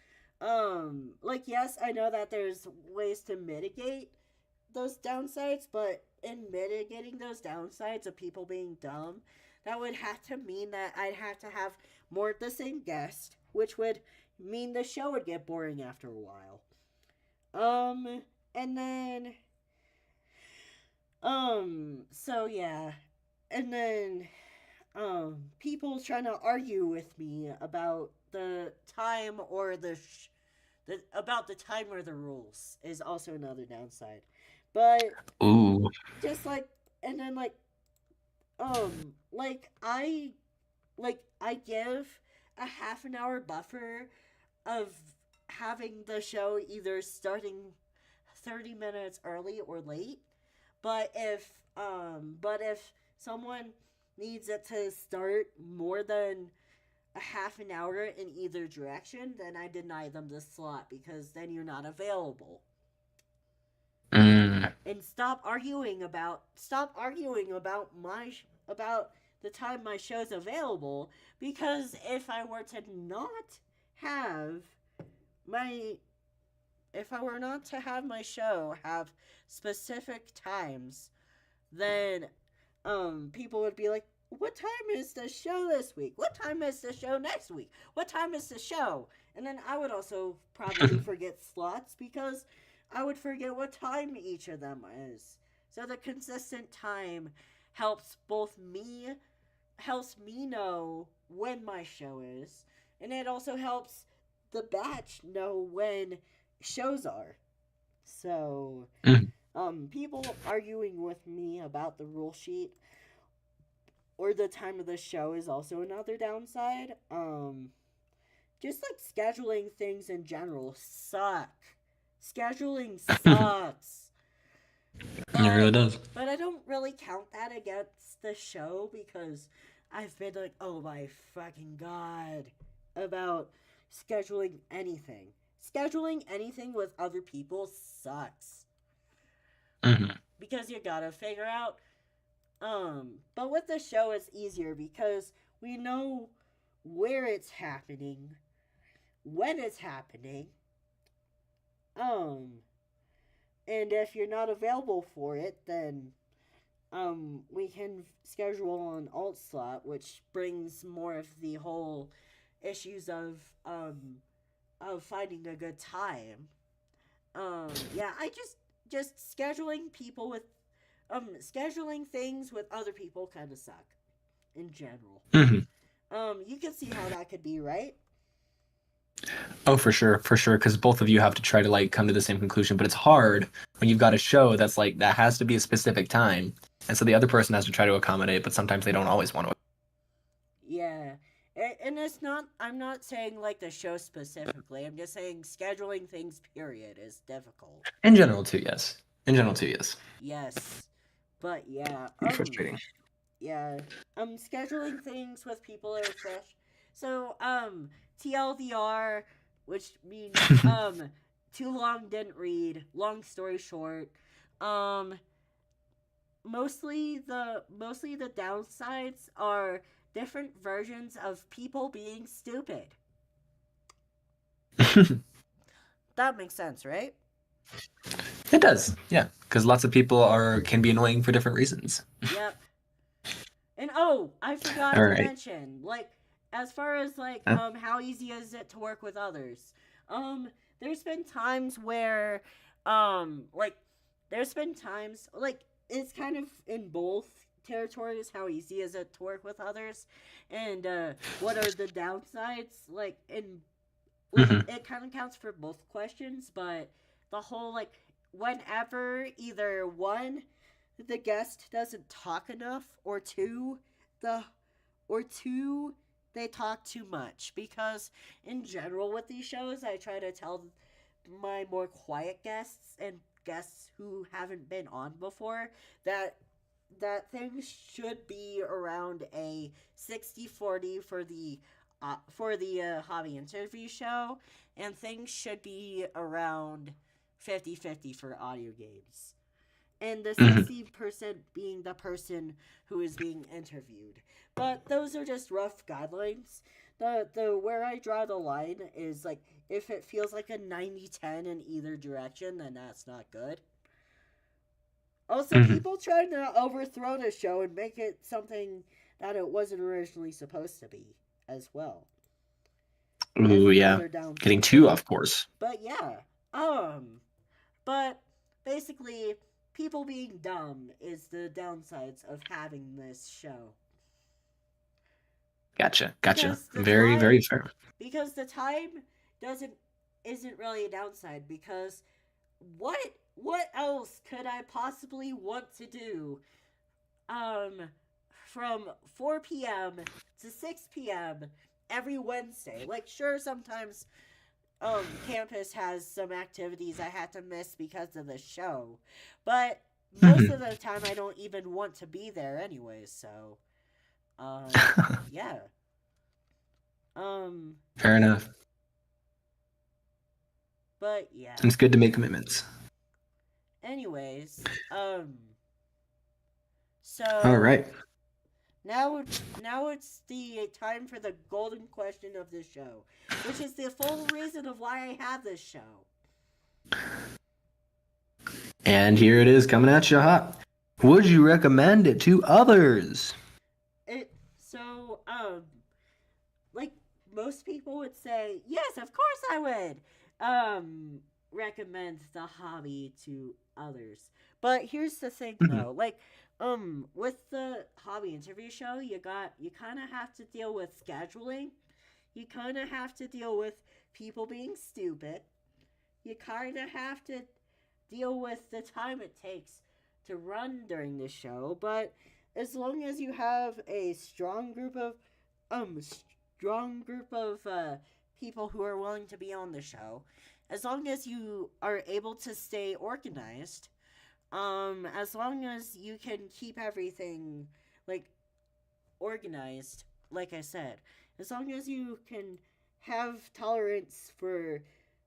Like, yes, I know that there's ways to mitigate those downsides, but in mitigating those downsides of people being dumb, that would have to mean that I'd have to have more of the same guest, which would mean the show would get boring after a while. And then so yeah. And then people trying to argue with me about the time or about the time or the rules is also another downside. But Ooh. just like, and then like I give a half an hour buffer of having the show either starting 30 minutes early or late. But if someone needs it to start more than a half an hour in either direction, then I deny them the slot, because then you're not available. Mm. And stop arguing about the time my show's available, because if I were to not have my if I were not to have my show have specific times, then people would be like, what time is the show this week? What time is the show next week? What time is the show? And then I would also probably forget slots, because I would forget what time each of them is. So the consistent time helps me know when my show is, and it also helps the batch know when shows are. So, Mm. people arguing with me about the rule sheet or the time of the show is also another downside. Just like scheduling things in general suck. Scheduling sucks. It really does. But I don't really count that against the show, because I've been like, oh my fucking god, about scheduling anything. Scheduling anything with other people sucks. Mhm. because you gotta figure out. But with the show, it's easier because we know where it's happening, when it's happening, um, and if you're not available for it, then we can schedule an alt slot, which brings more of the whole issues of finding a good time. Yeah, I just scheduling people with scheduling things with other people kind of suck in general. Hmm. You can see how that could be, right? Oh, for sure, because both of you have to try to like come to the same conclusion, but it's hard when you've got a show that's like that has to be a specific time, and so the other person has to try to accommodate, but sometimes they don't always want to. Yeah. And it's not, I'm not saying like the show specifically. I'm just saying scheduling things, period, is difficult. In general, too, yes. In general, too, yes. Yes. But yeah, Be frustrating. yeah. Scheduling things with people are fresh. So, TLDR, which means, too long didn't read, long story short. Um, mostly the downsides are different versions of people being stupid. That makes sense, right? It does, yeah, because lots of people are can be annoying for different reasons. Yep. And oh, I forgot All to right. mention, like, as far as like Uh, how easy is it to work with others? There's been times where like there's been times like it's kind of in both territories. How easy is it to work with others, and what are the downsides? Like mhm. it kind of counts for both questions, but the whole like whenever either one the guest doesn't talk enough, or the two they talk too much, because in general with these shows I try to tell my more quiet guests and guests who haven't been on before that things should be around a 60-40 for the hobby interview show, and things should be around 50-50 for audio games, and the Mhm. 60% being the person who is being interviewed. But those are just rough guidelines. The where I draw the line is like if it feels like a 90-10 in either direction, then that's not good. Also, Mhm. people trying to overthrow the show and make it something that it wasn't originally supposed to be as well is Ooh, yeah. another Getting downside. too off course. But yeah, um, but basically, people being dumb is the downsides of having this show. Gotcha. Gotcha. Because the Very, time, very fair. because the time doesn't isn't really a downside. Because what what else could I possibly want to do? Um, from 4 p.m. to 6 p.m. every Wednesday. Like, sure, sometimes campus has some activities I had to miss because of the show, but most of Mhm. the time I don't even want to be there anyways. So, yeah. Um, Fair enough. but yeah. It's good to make commitments. Anyways, All so right. now it's the time for the golden question of the show, which is the full reason of why I have this show. And here it is coming at you hot. Would you recommend it to others? It so like most people would say, yes, of course I would recommend the hobby to others. But here's the thing Mhm. though, like with the hobby interview show, you kind of have to deal with scheduling. You kind of have to deal with people being stupid. You kind of have to deal with the time it takes to run during the show, but as long as you have a um strong group of people who are willing to be on the show, as long as you are able to stay organized, as long as you can keep everything like organized, like I said, as long as you can have tolerance for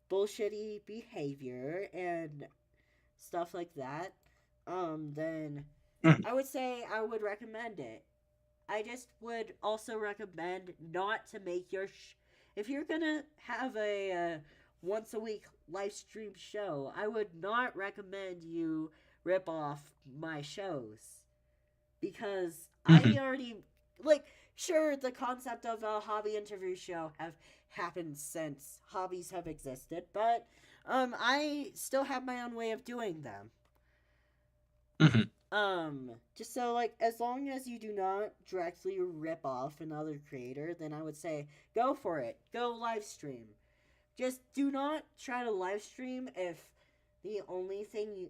bullshitty behavior and stuff like that, then Mhm. I would say I would recommend it. I just would also recommend not to make your if you're gonna have a once a week live stream show, I would not recommend you rip off my shows because I Mhm. already like sure the concept of a hobby interview show have happened since hobbies have existed, but I still have my own way of doing them. Mhm. Just so like as long as you do not directly rip off another creator, then I would say go for it. Go live stream. Just do not try to live stream if the only thing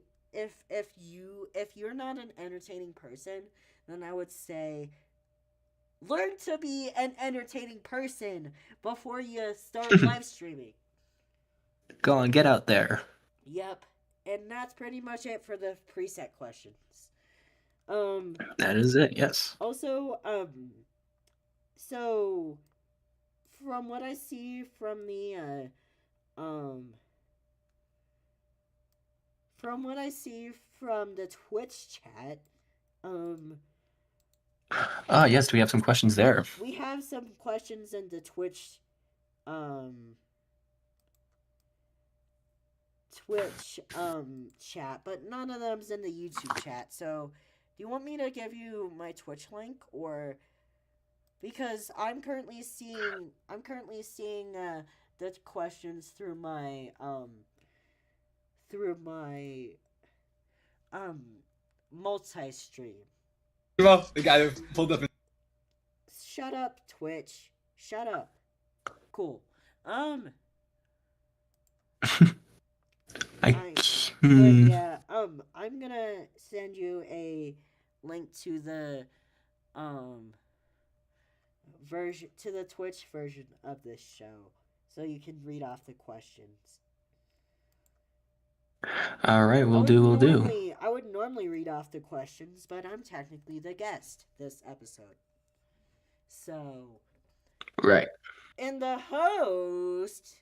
you if you're not an entertaining person, then I would say learn to be an entertaining person before you start live streaming. Go on, get out there. Yep. And that's pretty much it for the preset questions. Um That is it. Yes. also so from what I see um from what I see from the Twitch chat, um Ah, yes. We have some questions there. we have some questions in the um Twitch chat, but none of them's in the YouTube chat. So, do you want me to give you my Twitch link or because I'm currently seeing the questions through my um multi-stream. Well, the guy that pulled up. Shut up, Twitch. Shut up. Cool. Um, I. I. But Hmm. yeah. I'm gonna send you a link to the um version to the Twitch version of this show, so you can read off the questions. All right. We'll do. We'll do. I would normally read off the questions, but I'm technically the guest this episode. So, Right. and the host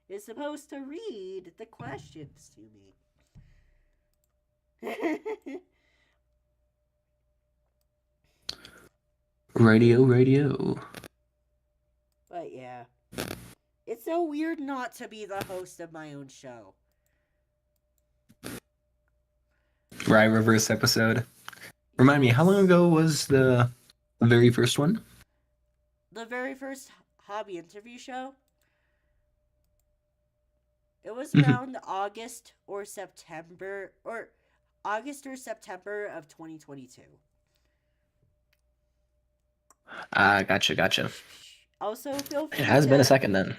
is supposed to read the questions to me. Radio. Radio. But yeah, it's so weird not to be the host of my own show. Right. Reverse episode. Remind me, how long Yes. ago was the very first one? The very first hobby interview show, it was Mhm. around August or September of 2022. Gotcha. Gotcha. Also, feel It free has been a to second then.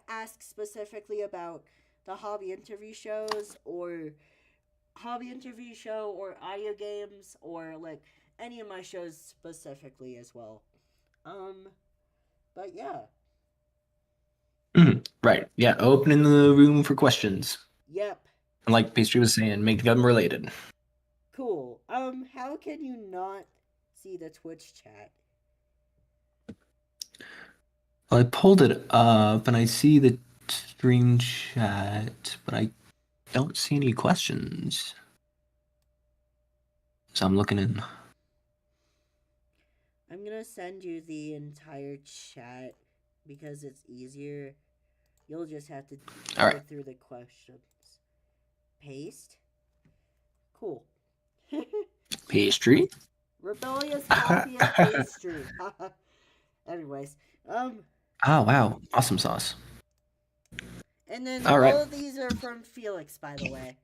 ask specifically about the hobby interview shows or hobby interview show or audio games or like any of my shows specifically as well. Um, but yeah, Mhm. Right. Yeah. Opening the room for questions. yep, And like Pastry was saying, make them related. cool. How can you not see the Twitch chat? Well, I pulled it up and I see the stream chat, but I don't see any questions. So I'm looking in. I'm gonna send you the entire chat because it's easier. You'll just have to All go right. through the questions. Paste. Cool. Pastry. Rebellious copy of pastry. Anyways, Oh, wow. Awesome sauce. and then All right. all of these are from Felix, by the way.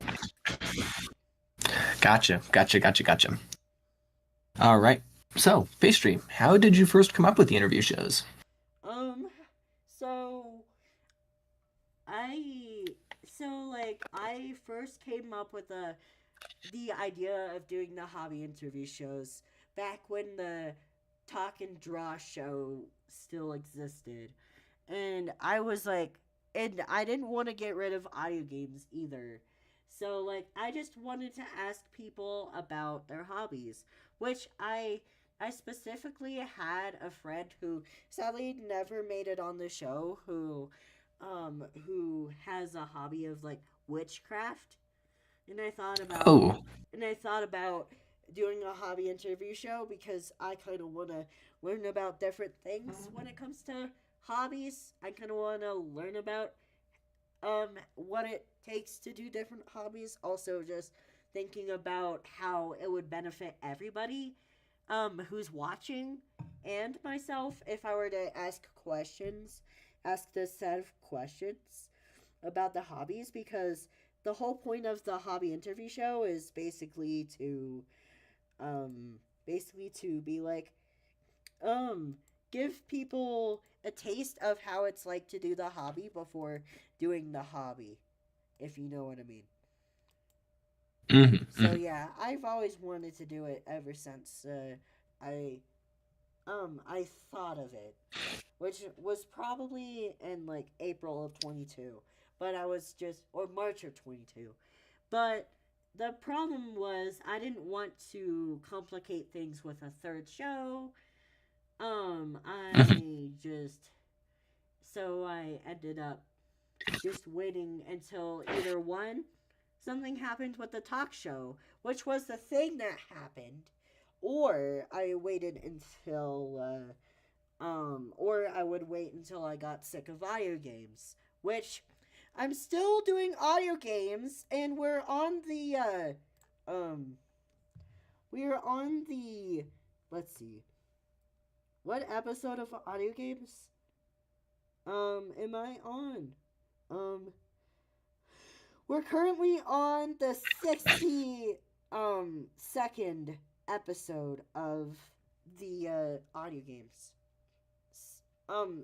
Gotcha. Gotcha. Gotcha. Gotcha. All right. So, Pastry, how did you first come up with the interview shows? Um, so I I first came up with the idea of doing the hobby interview shows back when the Talk and Draw show still existed. And I was like, and I didn't want to get rid of audio games either. So, like, I just wanted to ask people about their hobbies, which I specifically had a friend who sadly never made it on the show who has a hobby of like witchcraft. and I thought about Oh. doing a hobby interview show because I kind of want to learn about different things when it comes to hobbies. I kind of want to learn about what it takes to do different hobbies. Also, just thinking about how it would benefit everybody who's watching and myself if I were to ask this set of questions about the hobbies, because the whole point of the hobby interview show is um basically to be like um give people a taste of how it's like to do the hobby before doing the hobby, if you know what I mean. So Mm-hmm. yeah, I've always wanted to do it ever since I I thought of it, which was probably in like April of 22, but I was just or March of 22. But the problem was I didn't want to complicate things with a third show. Mm-hmm. I just so I ended up just waiting until either one, something happened with the talk show, which was the thing that happened, or I waited until or I would wait until I got sick of audio games, which I'm still doing audio games, and um, we're on the, let's see, what episode of audio games, am I on? Um, we're currently on the 62nd episode of the audio games.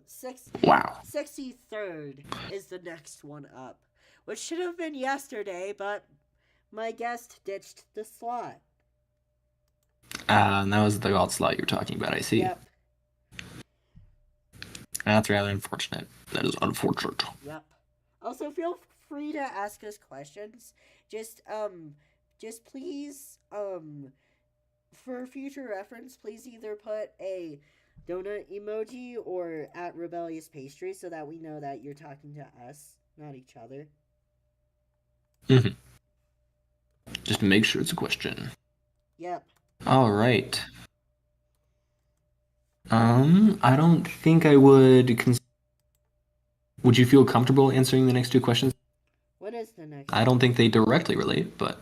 Six Wow. 63rd is the next one up, which should have been yesterday, but my guest ditched the slot. And that was the god slot you were talking about, I see. Yep. That's rather unfortunate. That is unfortunate. Yep. Also, feel free to ask us questions. Just just please for future reference, please either put a donut emoji or at rebellious pastry so that we know that you're talking to us, not each other. Mm-hmm. Just make sure it's a question. Yep. All right. I don't think I would. Would you feel comfortable answering the next two questions? What is the next I one? don't think they directly relate, but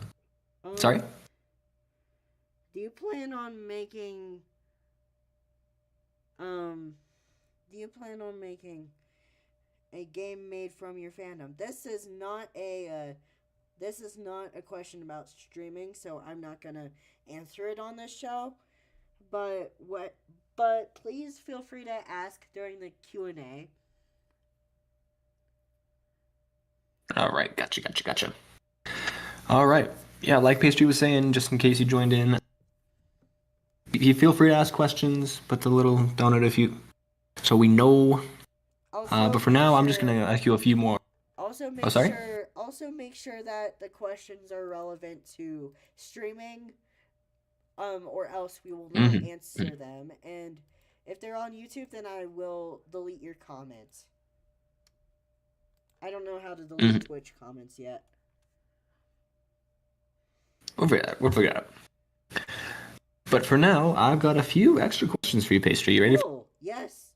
sorry. Do you plan on making um do you plan on making a game made from your fandom? This is not a question about streaming, so I'm not going to answer it on this show. But please feel free to ask during the Q&A. All right, gotcha. All right. Yeah, like Pastry was saying, just in case you joined in, you feel free to ask questions. Put the little donut if you, so we know. Also But for make now, I'm just sure gonna ask you a few more. Oh, sorry. also make sure that the questions are relevant to streaming, or else we will not Mm-hmm. answer them. And if they're on YouTube, then I will delete your comments. I don't know how to delete Mm-hmm. Twitch comments yet. We'll figure it out. But for now, I've got a few extra questions for you, Pastry. You ready? Cool. Yes.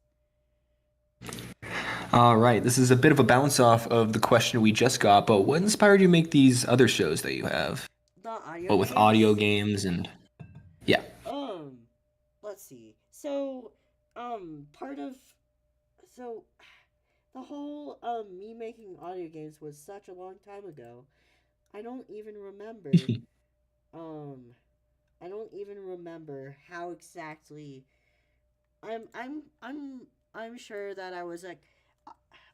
All right. This is a bit of a bounce off of the question we just got, but what inspired you to make these other shows that you have? The audio But with audio games. games and yeah. Let's see. So, part of so the whole me making audio games was such a long time ago. I don't even remember. Um, I don't even remember how exactly. I'm I'm I'm I'm sure that I was like,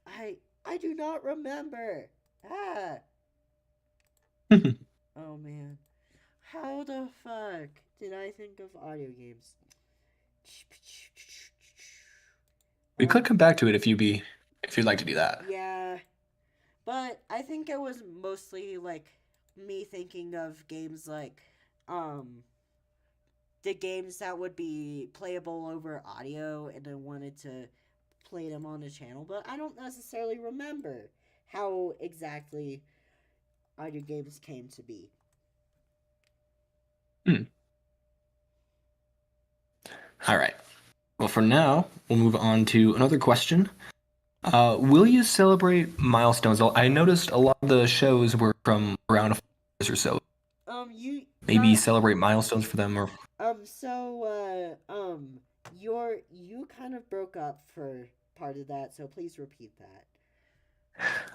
I do not remember. Ah. Oh man. How the fuck did I think of audio games? We could come back to it if you'd like to do that. Yeah, but I think it was mostly like me thinking of games like um the games that would be playable over audio, and I wanted to play them on the channel, but I don't necessarily remember how exactly audio games came to be. All right. Well, for now, we'll move on to another question. Will you celebrate milestones? I noticed a lot of the shows were from around 4 years or so. You Maybe celebrate milestones for them, or you kind of broke up for part of that, so please repeat that.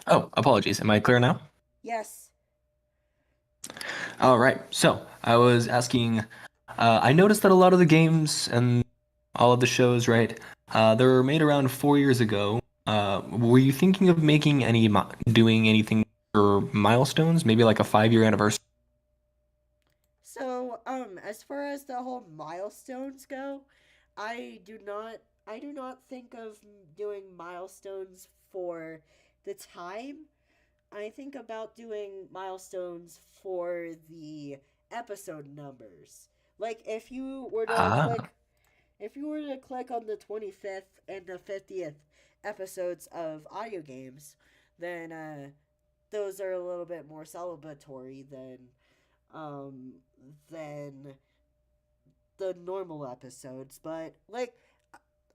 oh, apologies. Am I clear now? Yes. All right. So I was asking. I noticed that a lot of the games and all of the shows, right, they were made around 4 years ago. Were you thinking of making doing anything for milestones? Maybe like a 5-year anniversary? So, as far as the whole milestones go, I do not think of doing milestones for the time. I think about doing milestones for the episode numbers. Like Ah. if you were to click on the 25th and the 50th episodes of audio games, then those are a little bit more celebratory um than the normal episodes. But like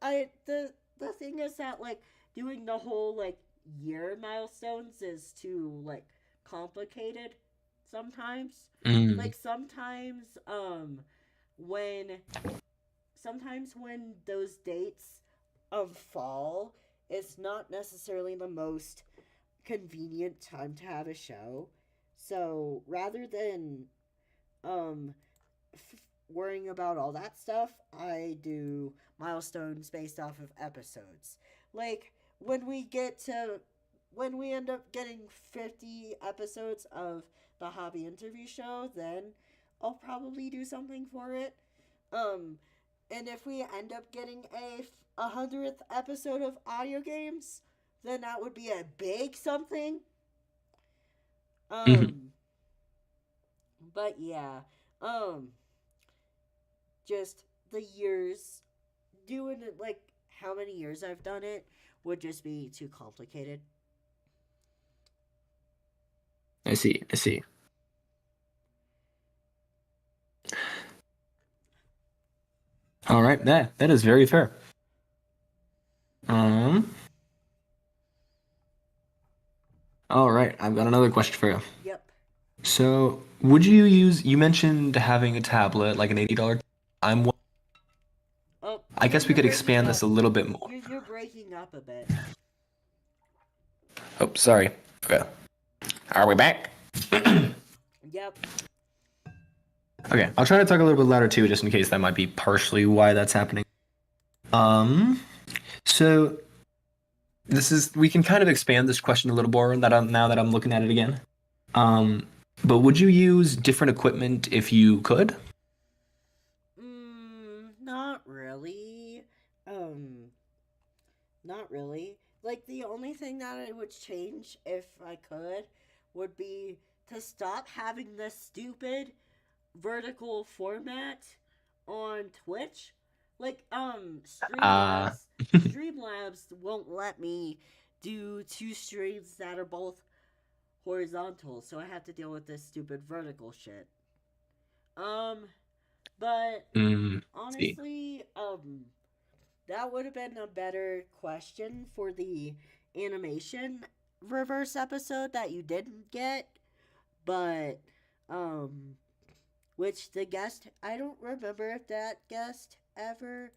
I the thing is that like doing the whole like year milestones is too like complicated sometimes. Mm. Like when when those dates fall, it's not necessarily the most convenient time to have a show. So rather than um worrying about all that stuff, I do milestones based off of episodes. Like when we end up getting 50 episodes of the hobby interview show, then I'll probably do something for it. Um and if we end up getting a 100th episode of audio games, then that would be a big something. Mhm. Um but yeah. Um just the years doing it like how many years I've done it would just be too complicated. I see. I see. All right. That is very fair. Um. All right. I've got another question for you. Yep. So, would you use? You mentioned having a tablet, like an $80. I'm. Oh, I guess we you're could breaking expand up. this a little bit more. You're breaking up a bit. Oh, sorry. Okay. Are we back? Yep. Okay, I'll try to talk a little bit louder too, just in case that might be partially why that's happening. Um, so we can kind of expand this question a little more now that I'm looking at it again. But would you use different equipment if you could? Not really. Um, Not really. Like the only thing that I would change if I could would be to stop having this stupid vertical format on Twitch. Like Uh, Streamlabs won't let me do two streams that are both horizontal, so I have to deal with this stupid vertical shit. Um but see. honestly, that would have been a better question for the animation reverse episode that you didn't get, but um which the guest, I don't remember if that guest ever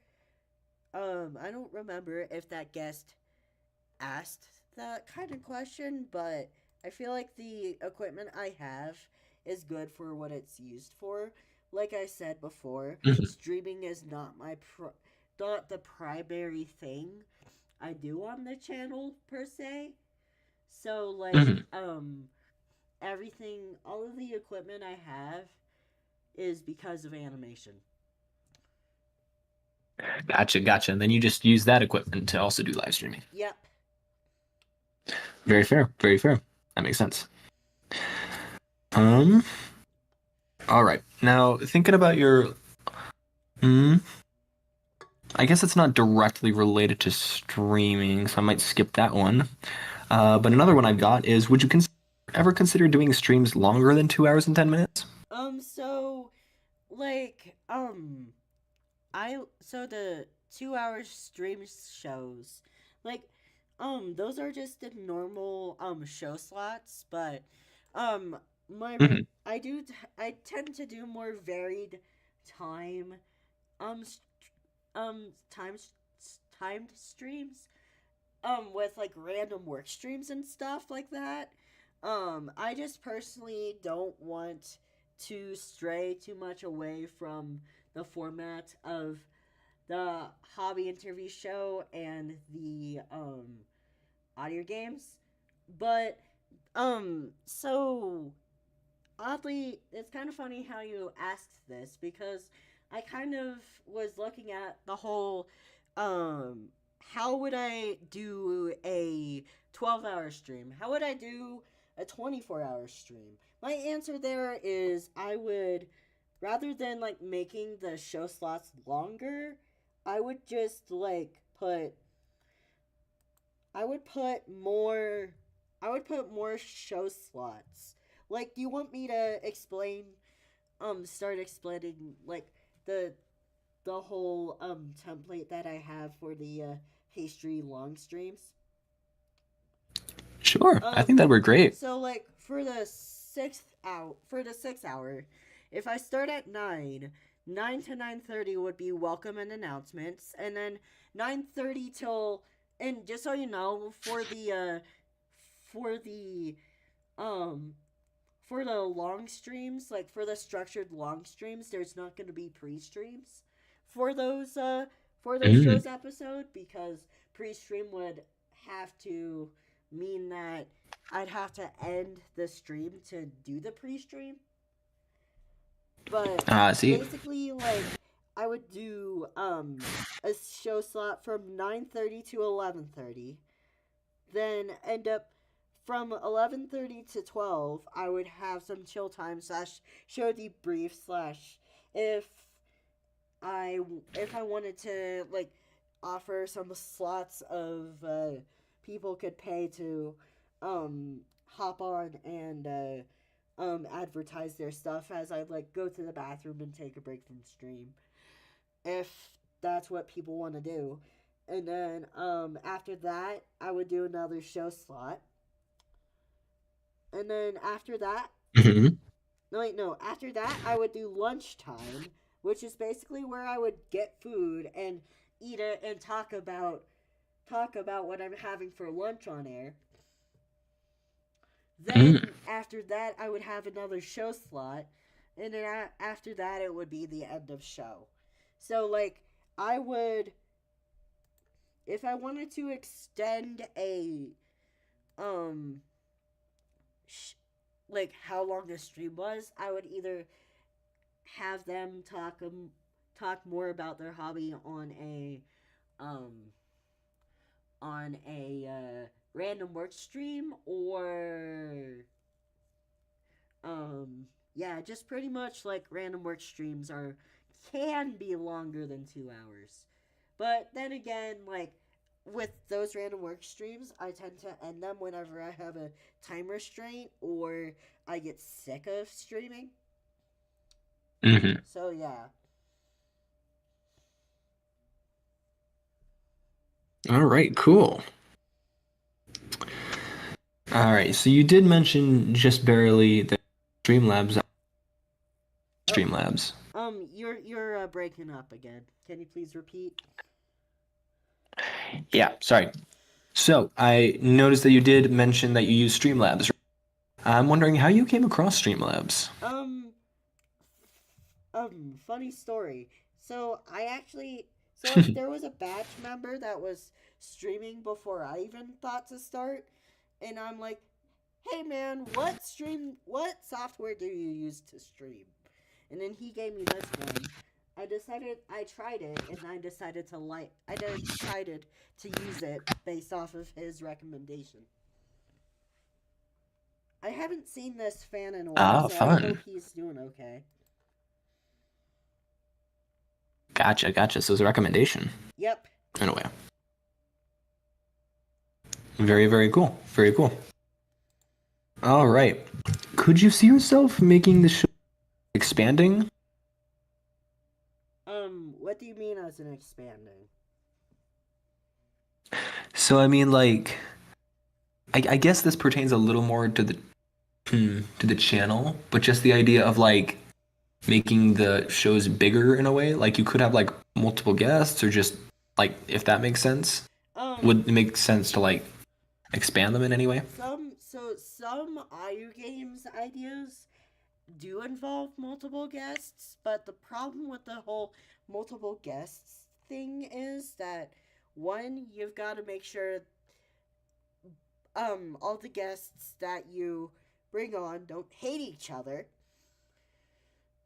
I don't remember if that guest asked that kind of question, but I feel like the equipment I have is good for what it's used for. Like I said before, Mhm, streaming is not the primary thing I do on the channel per se. So mhm. everything, all of the equipment I have is because of animation. Gotcha. And then you just use that equipment to also do live streaming. Yep. Very fair. Very fair. That makes sense. Um. All right. Now thinking about your, mm, I guess it's not directly related to streaming, so I might skip that one. But another one I've got is, would you consider ever consider doing streams longer than 2 hours and 10 minutes? So like so the 2 hour stream shows, like, those are just the normal show slots, but um my Mhm. I tend to do more varied time um st- times timed streams, with like random work streams and stuff like that. I just personally don't want to stray too much away from the format of the hobby interview show and the audio games. But so oddly, it's kind of funny how you asked this, because I kind of was looking at the whole how would I do a 12-hour stream? How would I do a 24-hour stream? My answer there is I would, rather than like making the show slots longer, I would just like put I would put more I would put more show slots. Like, do you want me to start explaining like the the whole template that I have for the pastry long streams? Sure, I think Um that would be great. so like for the 6 hour, if I start at 9 to 9:30 would be welcome and announcements, and then 9:30 till, and just so you know, for the um for the long streams, like for the structured long streams, there's not going to be pre-streams for those Mm. shows episode, because pre-stream would have to mean that I'd have to end the stream to do the pre-stream. But See. basically, like, I would do a show slot from 9:30 to 11:30, then end up from 11:30 to 12. I would have some chill time slash show debrief slash, if if I wanted to like offer some slots of people could pay to hop on and advertise their stuff as I like go to the bathroom and take a break from stream, if that's what people want to do. And then after that, I would do another show slot. And then after that, Mhm. no wait, no, after that I would do lunchtime, which is basically where I would get food and eat it and talk about what I'm having for lunch on air. Mm. Then after that, I would have another show slot, and then after that, it would be the end of show. So like, I would, if I wanted to extend a um sh- like how long the stream was, I would either have them talk more about their hobby um on a random work stream, or yeah, just pretty much like random work streams are can be longer than 2 hours. But then again, like with those random work streams, I tend to end them whenever I have a time restraint or I get sick of streaming. Mhm. So yeah. All right, cool. All right, so you did mention just barely that Streamlabs. Oh, Streamlabs. you're breaking up again. Can you please repeat? Yeah, sorry. So I noticed that you did mention that you use Streamlabs. I'm wondering how you came across Streamlabs. Um, funny story. So I actually, so like there was a batch member that was streaming before I even thought to start, and I'm like, "Hey man, what software do you use to stream?" And then he gave me this one. I tried it, and I decided to use it based off of his recommendation. I haven't seen this fan in a while, Ah, so I fun. hope he's doing okay. Gotcha. So it's a recommendation Yep. in a way. Very, very cool. Very cool. All right. Could you see yourself making the show expanding? What do you mean as in expanding? So I mean, like, I guess this pertains a little more to the channel, but just the idea of like making the shows bigger in a way. Like you could have like multiple guests, or just like if that makes sense. Would it make sense to like expand them in any way? Some IU games ideas do involve multiple guests, but the problem with the whole multiple guests thing is that one, you've got to make sure all the guests that you bring on don't hate each other.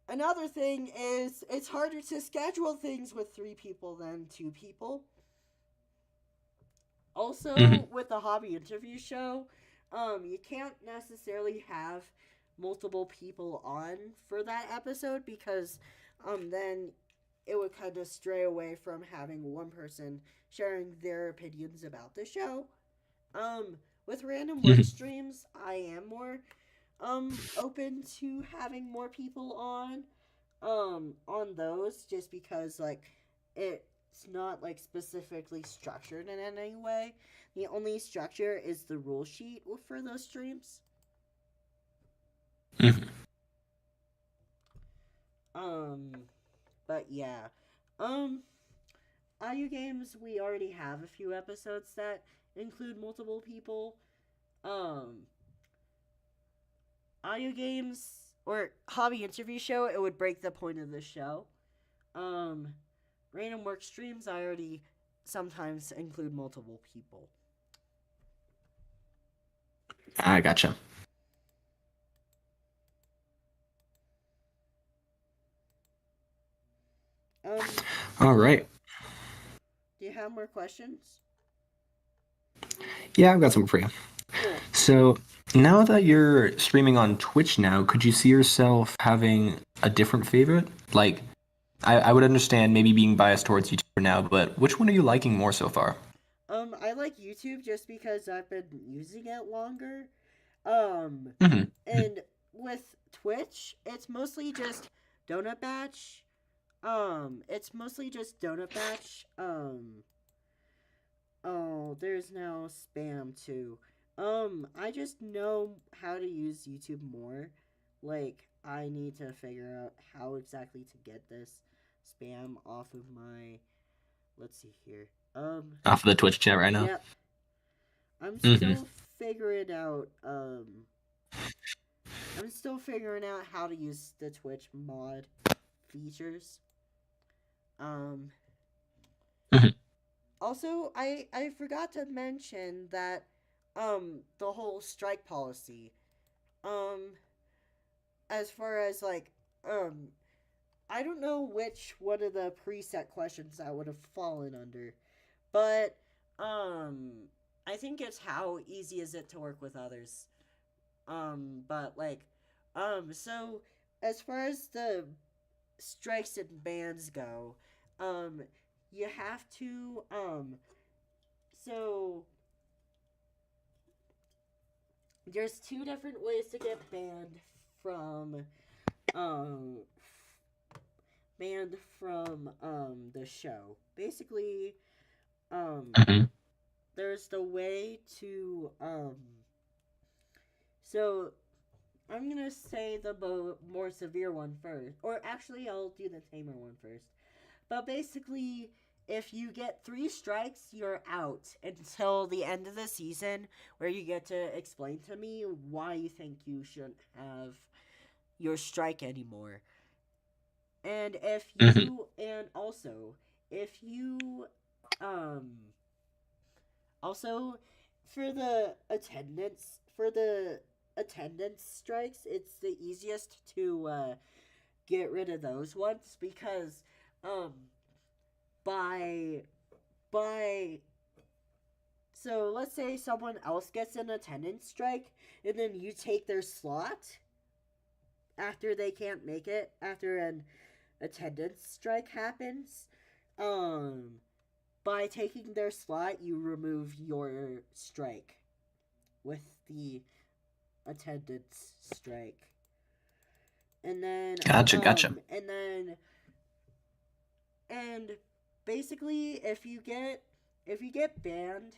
Another thing is it's harder to schedule things with 3 people than 2 people. Hmm. Also, with the hobby interview show, you can't necessarily have multiple people on for that episode because then it would kind of stray away from having one person sharing their opinions about the show. With random work streams, I am more open to having more people on those just because like it's not like specifically structured in any way. The only structure is the rule sheet for those streams. Hmm. Um, but yeah. Um, IU games we already have a few episodes that include multiple people. Um, IU games or hobby interview show it would break the point of the show. Um, Random work streams I already sometimes include multiple people. I gotcha. Um, All right. do you have more questions? Yeah, I've got something for you. Cool. So now that you're streaming on Twitch now, could you see yourself having a different favorite? Like, I would understand maybe being biased towards YouTube now, but which one are you liking more so far? I like YouTube just because I've been using it longer. Um, Hmm. and with Twitch, it's mostly just Donut Batch. It's mostly just Donut Batch. Oh, there's now spam too. I just know how to use YouTube more. Like, I need to figure out how exactly to get this spam off of my. Let's see here. Off of the Twitch chat right now. Yep. I'm Hmm. still figuring out. I'm still figuring out how to use the Twitch mod features. Um, Hmm. Also, I forgot to mention that the whole strike policy. Um, as far as like I don't know which one of the preset questions that would have fallen under, but um I think it's how easy is it to work with others. But like so as far as the strikes and bans go, um you have to so there's 2 different ways to get from um the show. Basically, um Hmm. there's the way to so I'm gonna say the more severe one first, or actually I'll do the tamer one first. But basically, if you get 3 strikes, you're out until the end of the season, where you get to explain to me why you think you shouldn't have your strike anymore. And if Hmm. you, and also, if you, um, also, for the attendance strikes, it's the easiest to, get rid of those ones because, um, by by so let's say someone else gets an attendance strike and then you take their slot after they can't make it after an attendance strike happens. um by taking their slot you remove your strike with the attendance strike. And then Gotcha. and then and basically if you get banned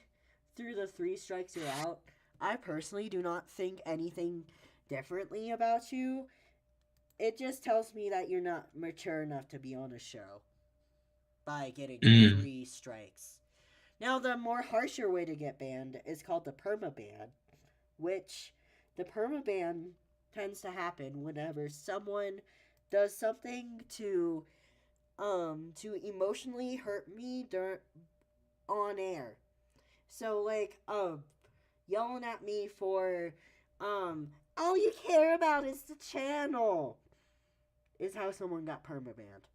through the 3 strikes you're out, I personally do not think anything differently about you. It just tells me that you're not mature enough to be on a show by getting Mm. 3 strikes. Now, the more harsher way to get banned is called the permaban, which the permaban tends to happen whenever someone does something to emotionally hurt me on air. So like yelling at me for all you care about is the channel is how someone got permabanned.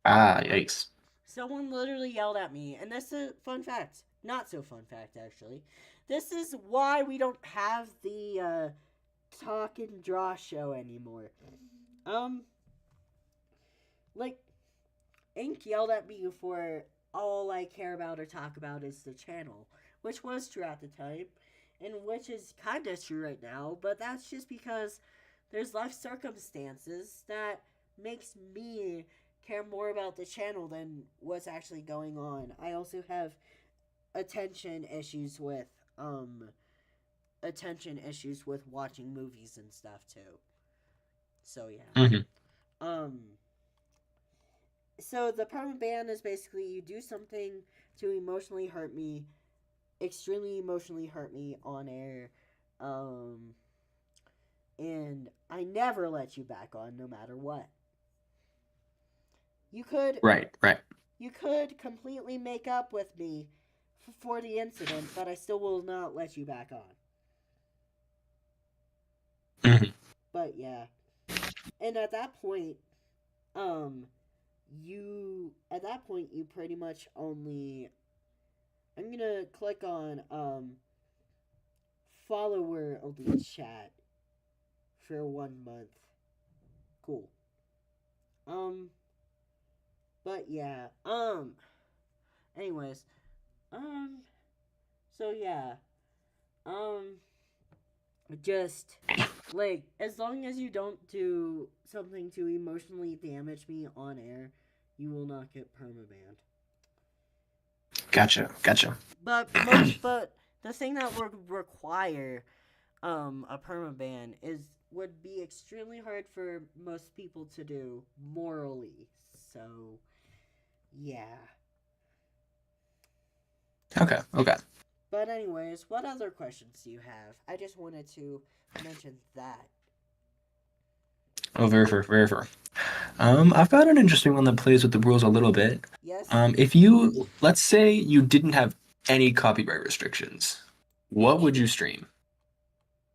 Ah, yikes. Someone literally yelled at me, and this is a fun fact. Not so fun fact, actually. This is why we don't have the talk and draw show anymore. Um, like, Ink yelled at me for all I care about or talk about is the channel, which was true at the time, and which is kind of true right now, but that's just because there's life circumstances that makes me care more about the channel than what's actually going on. I also have attention issues with attention issues with watching movies and stuff too. So yeah. Hmm. Um so the permanent ban is basically you do something to emotionally hurt me, extremely emotionally hurt me on air. Um and I never let you back on no matter what. You could Right. You could completely make up with me for the incident, but I still will not let you back on. Hmm. But yeah. And at that point you pretty much only I'm gonna click on follower only chat for 1 month. Cool. Um but yeah. Anyways. Um so yeah. Um just like as long as you don't do something to emotionally damage me on air, you will not get permabanned. Gotcha. But the thing that would require a permaban is would be extremely hard for most people to do morally. So yeah. Okay. But anyways, what other questions do you have? I just wanted to mention that. Oh, very fair. I've got an interesting one that plays with the rules a little bit. Yes? If you, let's say you didn't have any copyright restrictions, what would you stream?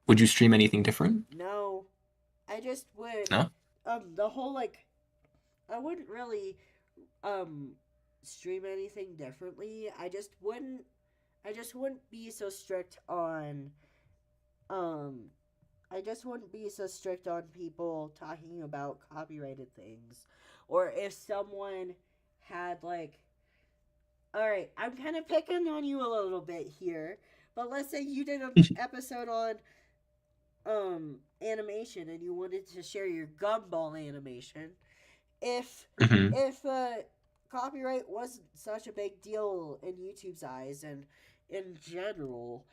Would you stream anything different? No. I just would No? the whole like I wouldn't really um stream anything differently. I just wouldn't be so strict on um I just wouldn't be so strict on people talking about copyrighted things. Or if someone had like all right, I'm kind of picking on you a little bit here, but let's say you did an episode on animation and you wanted to share your gumball animation. If Hmm. if copyright wasn't such a big deal in YouTube's eyes and in general,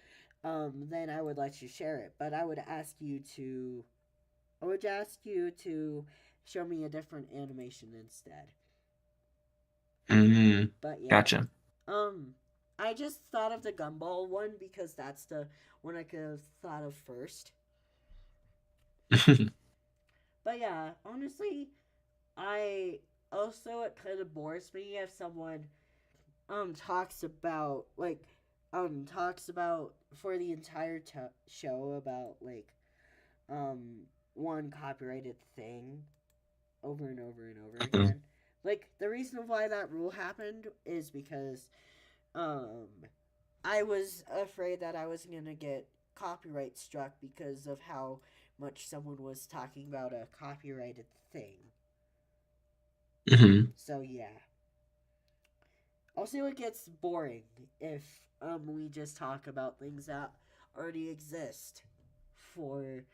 then I would let you share it. But I would ask you to show me a different animation instead. Mm, But yeah, gotcha. um, I just thought of the gumball one because that's the one I could have thought of first. But yeah, honestly, I also it kind of bores me if someone talks about for the entire show about like um one copyrighted thing over and over and over Mhm. again. Like the reason why that rule happened is because um I was afraid that I was gonna get copyright struck because of how much someone was talking about a copyrighted thing. Mhm. So yeah. Also, it gets boring if we just talk about things that already exist. for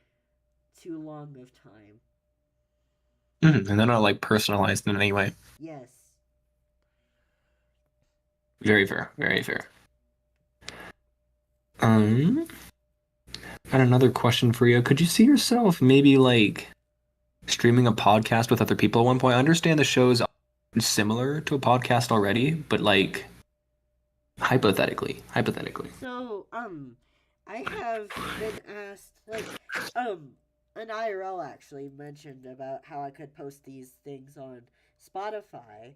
too long of time. And they're not like personalized in any way. Yes. Very fair. Very fair. Got another question for you. Could you see yourself maybe like streaming a podcast with other people at one point? I understand the show is similar to a podcast already, but like hypothetically. So, I have been asked, like, an IRL actually mentioned about how I could post these things on Spotify,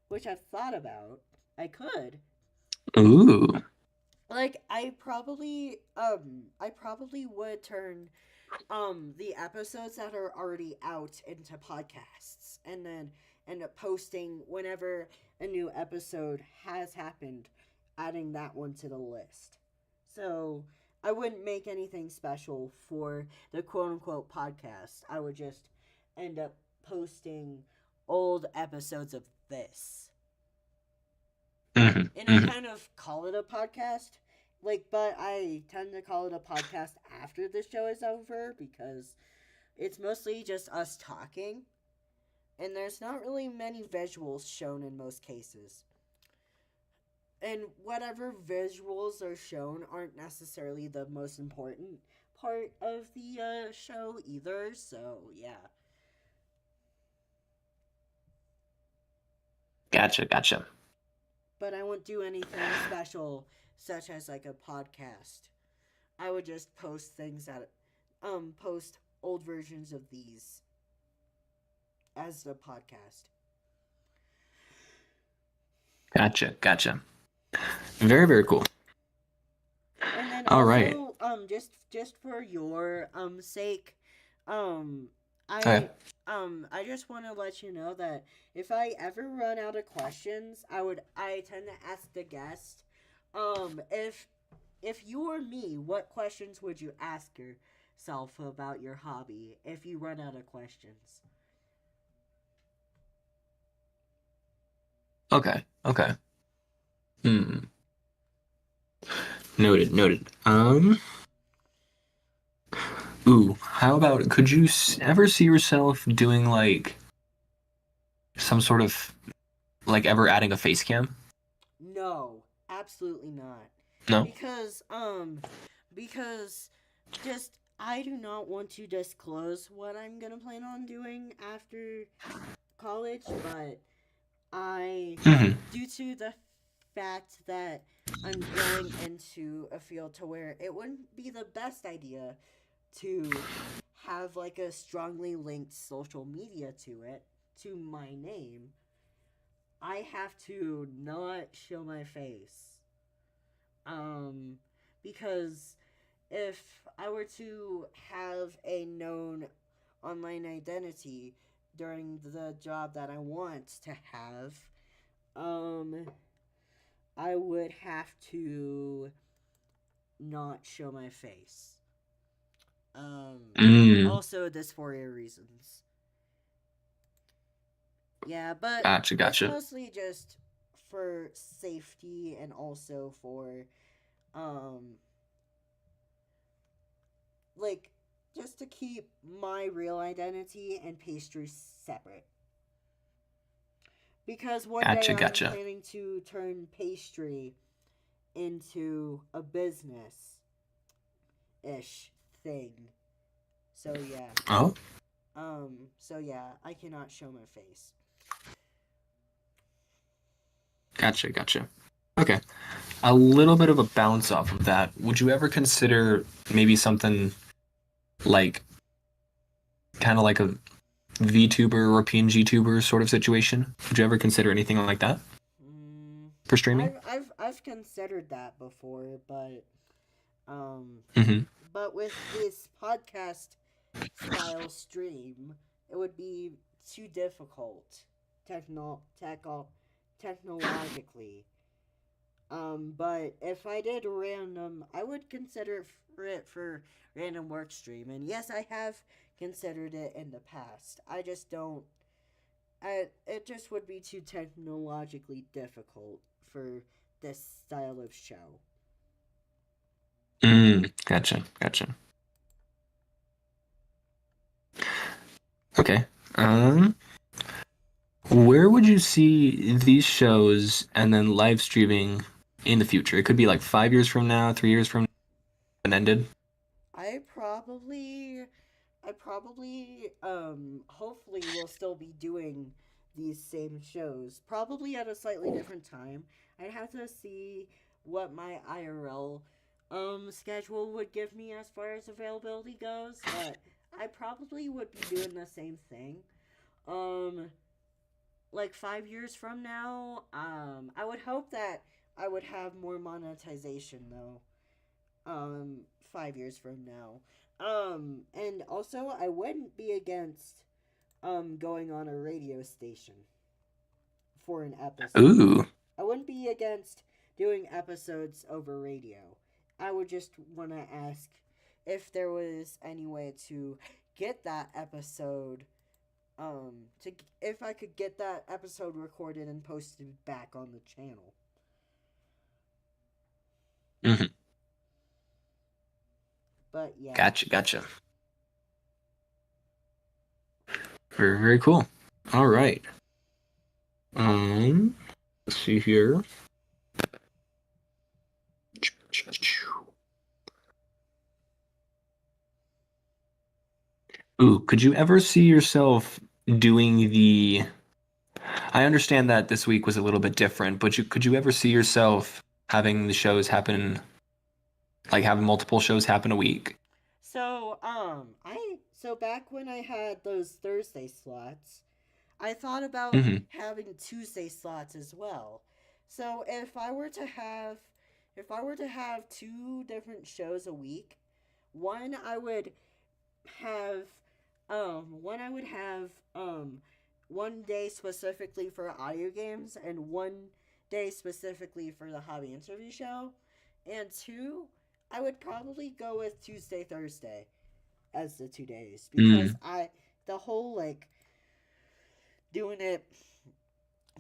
which I've thought about. I could. Ooh. Like, I probably would turn, the episodes that are already out into podcasts, and then end up posting whenever a new episode has happened, adding that one to the list. So I wouldn't make anything special for the quote unquote podcast. I would just end up posting old episodes of this. And I kind of call it a podcast. Like, but I tend to call it a podcast after the show is over because it's mostly just us talking. And there's not really many visuals shown in most cases. And whatever visuals are shown aren't necessarily the most important part of the show either, so yeah. Gotcha. But I won't do anything special, such as like a podcast. I would just post things that, post old versions of these as the podcast. Gotcha. Very, very cool. And then All also, right. Just for your sake, um, Okay. I just want to let you know that if I ever run out of questions, I tend to ask the guest, if you were me, what questions would you ask yourself about your hobby if you run out of questions? Okay. Noted. Ooh, how about could you ever see yourself doing like some sort of like ever adding a face cam? No, absolutely not. No? Because just I do not want to disclose what I'm gonna plan on doing after college, but due to the fact that I'm going into a field to where it wouldn't be the best idea to have like a strongly linked social media to it, to my name, I have to not show my face. Because if I were to have a known online identity during the job that I want to have, I would have to not show my face. Also dysphoria reasons. Yeah, but it's Gotcha. mostly just for safety and also for, um, like, just to keep my real identity and Pastry separate. Because one day I'm Gotcha. planning to turn Pastry into a business ish thing. So yeah. Oh, So yeah, I cannot show my face. gotcha. Okay. A little bit of a bounce off of that. Would you ever consider maybe something like kind of like a VTuber or a PNG tuber sort of situation? Would you ever consider anything like that for streaming? I've considered that before, but Mm-hmm. but with this podcast style stream, it would be too difficult technologically. But if I did random, I would consider it for random work stream. And yes, I have considered it in the past. I just don't. It just would be too technologically difficult for this style of show. Gotcha. Um, where would you see these shows and then live streaming in the future? It could be like 5 years from now, 3 years from now, and ended. I probably hopefully will still be doing these same shows, probably at a slightly different time. I'd have to see what my IRL schedule would give me as far as availability goes, but I probably would be doing the same thing. Um like 5 years from now, I would hope that I would have more monetization though. 5 years from now. And also I wouldn't be against going on a radio station for an episode. Ooh. I wouldn't be against doing episodes over radio. I would just want to ask if there was any way to get that episode to if I could get that episode recorded and posted back on the channel. Hmm. But yeah. Gotcha. Very, very cool. All right. Let's see here. Ooh, could you ever see yourself doing the? I understand that this week was a little bit different, but could you ever see yourself having the shows happen, like having multiple shows happen a week? So back when I had those Thursday slots, I thought about Hmm. having Tuesday slots as well. So if I were to have two different shows a week, one I would have one I would have one day specifically for audio games and one day specifically for the hobby interview show. And two, I would probably go with Tuesday Thursday as the 2 days because Mm, the whole like doing it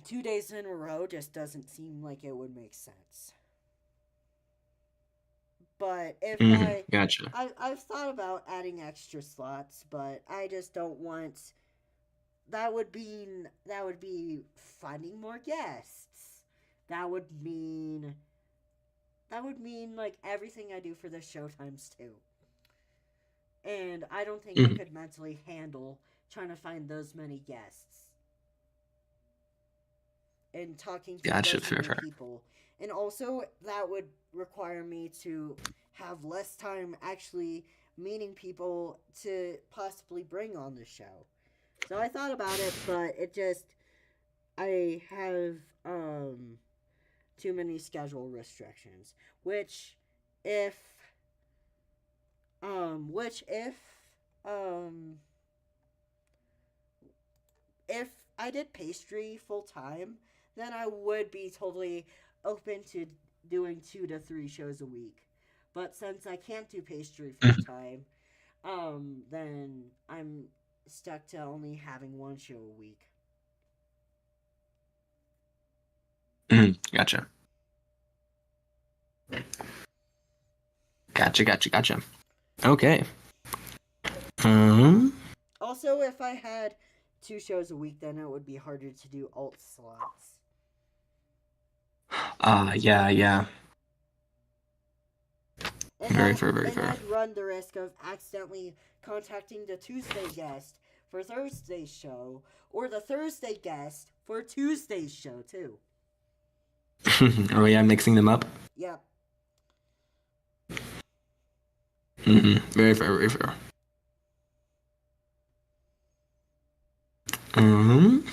2 days in a row just doesn't seem like it would make sense. But if gotcha. I've thought about adding extra slots, but I just don't want that would be finding more guests. That would mean like everything I do for the show times two. And I don't think I Hmm. could mentally handle trying to find those many guests and talking to Gotcha. those Fair, many fair. people. And also, that would require me to have less time actually meeting people to possibly bring on the show. So I thought about it, but I have too many schedule restrictions, which if which um if I did pastry full time, then I would be totally open to doing 2 to 3 shows a week. But since I can't do pastry full Mhm. time, then I'm stuck to only having one show a week. Gotcha. Gotcha. Okay. Um. Also, if I had 2 shows a week, then it would be harder to do alt slots. Yeah. Very fair. Very And fair. I'd run the risk of accidentally contacting the Tuesday guest for Thursday's show, or the Thursday guest for Tuesday's show too. Oh yeah, mixing them up. Yep. Very fair. Very fair. Um.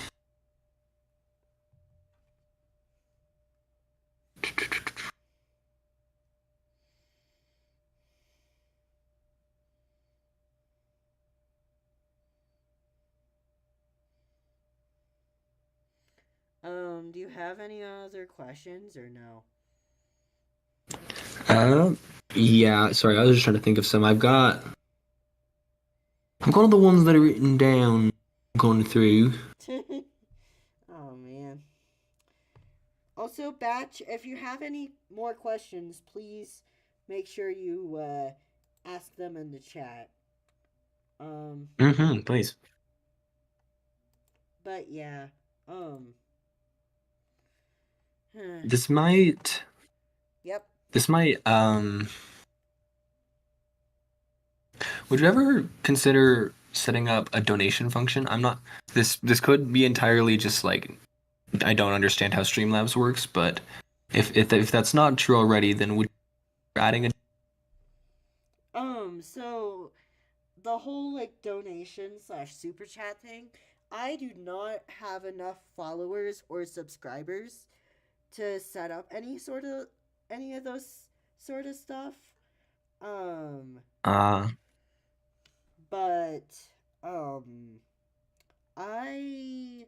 Do you have any other questions or no? Uh. Yeah. Sorry, I was just trying to think of some. I've got all the ones that are written down. Going through. Oh man. Also, Batch, if you have any more questions, please make sure you ask them in the chat. Um, Please. But yeah, um, This might yep. this might would you ever consider setting up a donation function? I'm not this could be entirely just like I don't understand how Streamlabs works, but if that's not true already, then would you adding a So the whole like donation slash super chat thing, I do not have enough followers or subscribers to set up any of those sort of stuff. Um, uh but um, I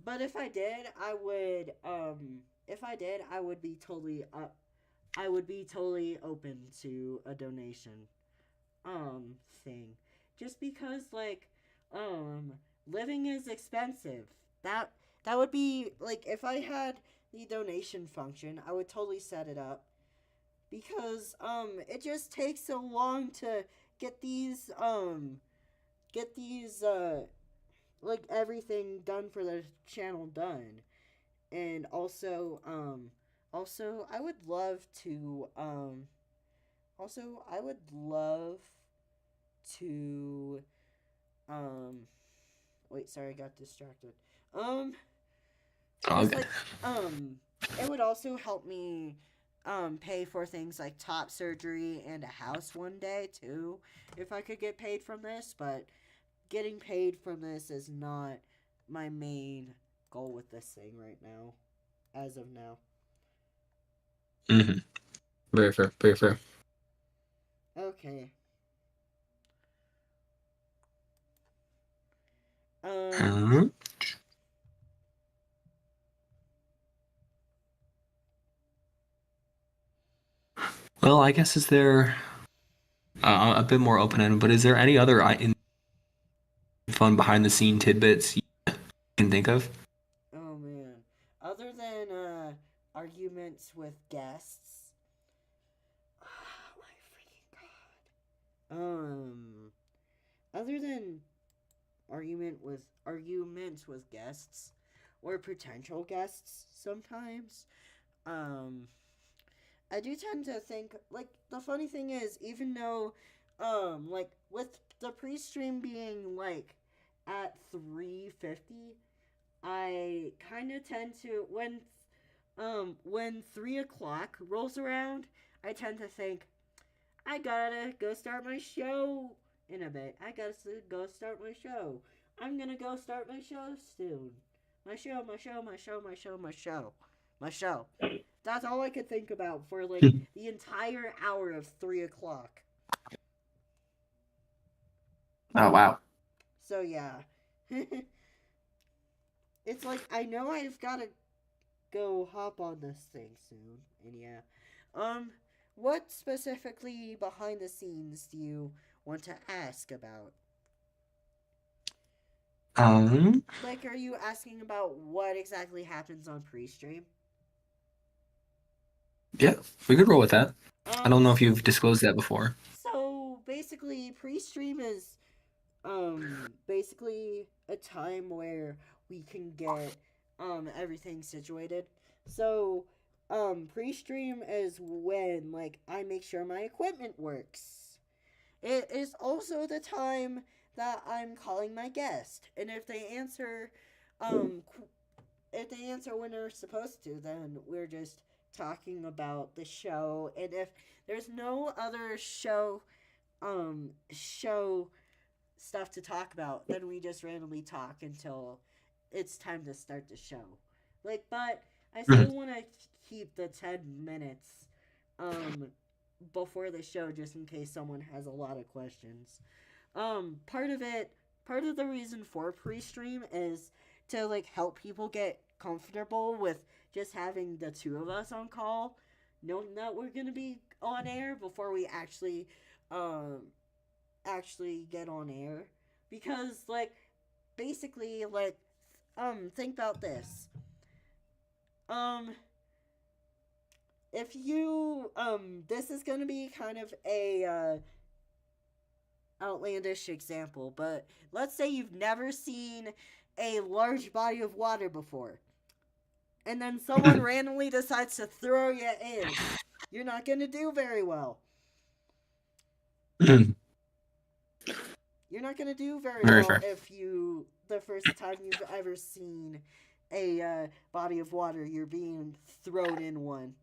but if I did, I would if I did, I would be totally up. I would be totally open to a donation thing, just because like um living is expensive. That would be like if I had the donation function, I would totally set it up because it just takes so long to get these like everything done for the channel done. And also I would love to also I would love to um wait, sorry, I got distracted. Um all just good. like it would also help me pay for things like top surgery and a house one day too if I could get paid from this, but getting paid from this is not my main goal with this thing right now as of now. Mm-hmm. Very fair, very fair. Okay. Um Uh, well, I guess is there a bit more open-ended, but is there any other fun behind the scene tidbits you can think of? oh man. Other than arguments with guests. Oh my freaking god. Other than arguments with guests or potential guests sometimes, um I do tend to think like the funny thing is even though like with the pre-stream being like at 350, I kind of tend to when 3 o'clock rolls around, I tend to think I gotta go start my show in a bit. I gotta go start my show. I'm gonna go start my show soon. My show, my show, my show, my show, my show, my show. That's all I could think about for like the entire hour of 3 o'clock. Oh wow. So yeah, it's like I know I've gotta go hop on this thing soon, and yeah, um, what specifically behind the scenes do you want to ask about? Um, Like, are you asking about what exactly happens on pre-stream? yeah, we could roll with that. I don't know if So, you've disclosed that before. so basically, pre-stream is basically a time where we can get everything situated. So pre-stream is when like I make sure my equipment works. It is also the time that I'm calling my guest, and um if they answer when they're supposed to, then we're just talking about the show. And if there's no other show stuff to talk about, then we just randomly talk until it's time to start the show. Like, but I Mhm. still want to keep the 10 minutes um before the show just in case someone has a lot of questions. Part of the reason for pre-stream is to like help people get comfortable with just having the two of us on call, knowing that we're gonna be on air before we um actually get on air. Because like basically like think about this. Um if you this is gonna be kind of a outlandish example, but let's say you've never seen a large body of water before, and then someone randomly decides to throw you in. You're not going to do very well. You're not going to do very Very well fair. if the first time you've ever seen a body of water, you're being thrown in one.